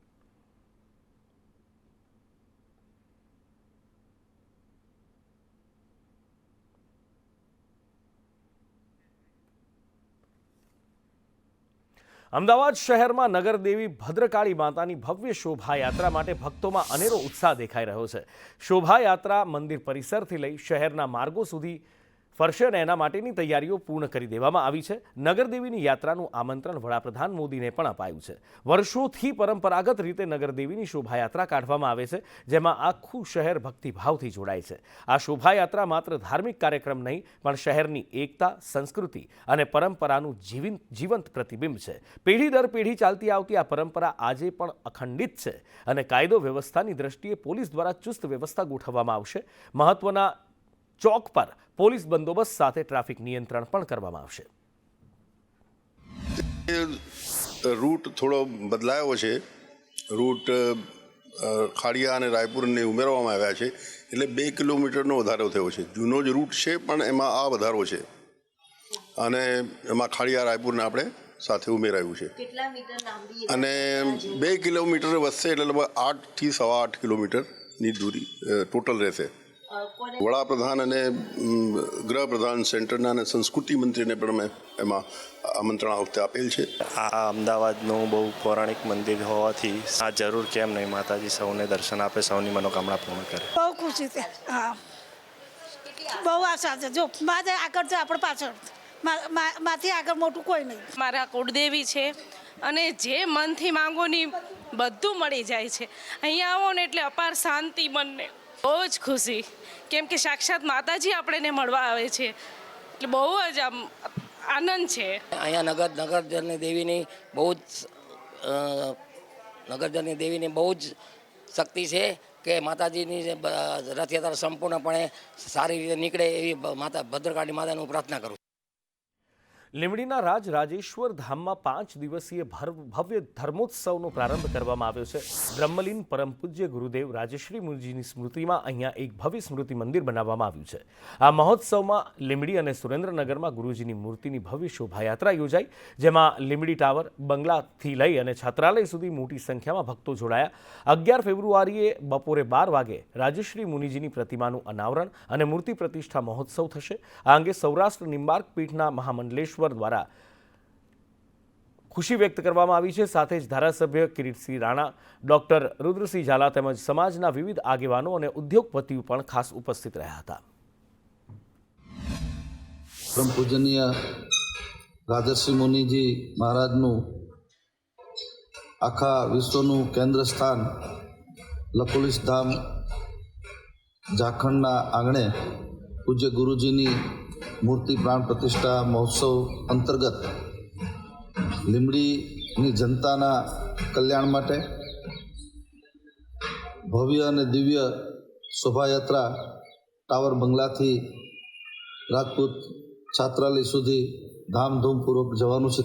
અમદાવાદ શહેરમાં નગરદેવી ભદ્રકાળી માતાની ભવ્ય શોભાયાત્રા માટે ભક્તોમાં અનેરો ઉત્સાહ દેખાઈ રહ્યો છે. શોભાયાત્રા મંદિર પરિસરથી લઈ શહેરના માર્ગો સુધી ફરશે અને એના માટેની તૈયારીઓ પૂર્ણ કરી દેવામાં આવી છે. નગરદેવીની યાત્રાનું આમંત્રણ વડાપ્રધાન મોદીને પણ અપાયું છે. વર્ષોથી પરંપરાગત રીતે નગરદેવીની શોભાયાત્રા કાઢવામાં આવે છે, જેમાં આખું શહેર ભક્તિભાવથી જોડાય છે. આ શોભાયાત્રા માત્ર ધાર્મિક કાર્યક્રમ નહીં, પણ શહેરની એકતા, સંસ્કૃતિ અને પરંપરાનું જીવંત પ્રતિબિંબ છે. પેઢી દર પેઢી ચાલતી આવતી આ પરંપરા આજે પણ અખંડિત છે અને કાયદો વ્યવસ્થાની દ્રષ્ટિએ પોલીસ દ્વારા ચુસ્ત વ્યવસ્થા ગોઠવવામાં આવશે. મહત્વના ચોક પર પોલીસ બંદોબસ્ત સાથે ટ્રાફિક નિયંત્રણ પણ કરવામાં આવશે. રૂટ થોડો બદલાયો છે. રૂટ ખાડિયા અને રાયપુરને ઉમેરવામાં આવ્યા છે, એટલે 2 કિલોમીટરનો વધારો થયો છે. જૂનો જ રૂટ છે પણ એમાં આ વધારો છે અને એમાં ખાડિયા રાયપુરને આપણે સાથે ઉમેરાયું છે અને 2 કિલોમીટર વધશે એટલે લગભગ 8 થી 8.5 કિલોમીટરની દૂરી ટોટલ રહેશે. વડાપ્રધાન અને ગૃહપ્રધાન સેન્ટરના અને સંસ્કૃતિ મંત્રીને પણ મેં એમાં આમંત્રણ આ વખતે આપેલ છે. આ અમદાવાદનું બહુ પૌરાણિક મંદિર હોવાથી આ જરૂર કેમ નહીં, માતાજી સૌને દર્શન આપે, સૌની મનોકામના પૂર્ણ કરે. બહુ ખુશી છે. હા, બહુ આશા છે. જો માથે આગળ છે, આપણે પાછળ, માથી આગળ મોટું કોઈ નહીં. મારા કુળદેવી છે અને જે મનથી માંગો ની બધું મળી જાય છે. અહીંયા આવો ને એટલે અપાર શાંતિ મનને, બહુ જ ખુશી, કેમ કે સાક્ષાત માતાજી આપણને મળવા આવે છે એટલે બહુ જ આમ આનંદ છે. અહીંયા નગરજનની દેવીની બહુ જ શક્તિ છે કે માતાજીની રથયાત્રા સંપૂર્ણપણે સારી રીતે નીકળે એવી માતા ભદ્રકાળી માતાનું પ્રાર્થના કરું. લીંબડીના રાજરાજેશ્વર ધામમાં 5 દિવસીય ભવ્ય ધર્મોત્સવનો પ્રારંભ કરવામાં આવ્યો છે. બ્રહ્મલીન પરમ પૂજ્ય ગુરુદેવ રાજશ્રી મુનિજીની સ્મૃતિમાં અહીંયા એક ભવ્ય સ્મૃતિ મંદિર બનાવવામાં આવ્યું છે. આ મહોત્સવમાં લીંબડી અને સુરેન્દ્રનગરમાં ગુરુજીની મૂર્તિની ભવ્ય શોભાયાત્રા યોજાઈ, જેમાં લીંબડી ટાવર, બંગલાથી લઈ અને છાત્રાલય સુધી મોટી સંખ્યામાં ભક્તો જોડાયા. 11 ફેબ્રુઆરીએ બપોરે 12 વાગે રાજશ્રી મુનિજીની પ્રતિમાનું અનાવરણ અને મૂર્તિ પ્રતિષ્ઠા મહોત્સવ થશે. આ અંગે સૌરાષ્ટ્ર નિંબાર્ક પીઠના મહામંડલેશ્વર દ્વારા ખુશી વ્યક્ત કરવામાં આવી છે. સાથે જ ધારાસભ્ય કિરીટસિંહ રાણા, ડોક્ટર રુદ્રસિંહ ઝાલા તેમજ સમાજના વિવિધ આગેવાનો અને ઉદ્યોગપતિઓ પણ ખાસ ઉપસ્થિત રહ્યા હતા. પરમ પૂજનીય રાજર્ષિ મુનિજી મહારાજનું આખા વિશ્વનું કેન્દ્ર સ્થાન લકુલિશ ધામ ઝારખંડના આંગણે પૂજ્ય ગુરુજીની મૂર્તિ પ્રાણ પ્રતિષ્ઠા મહોત્સવ અંતર્ગત લીંબડીની જનતાના કલ્યાણ માટે ભવ્ય અને દિવ્ય શોભાયાત્રા ટાવર બંગલાથી રાજપૂત છાત્રાલય સુધી ધામધૂમપૂર્વક જવાનું છે.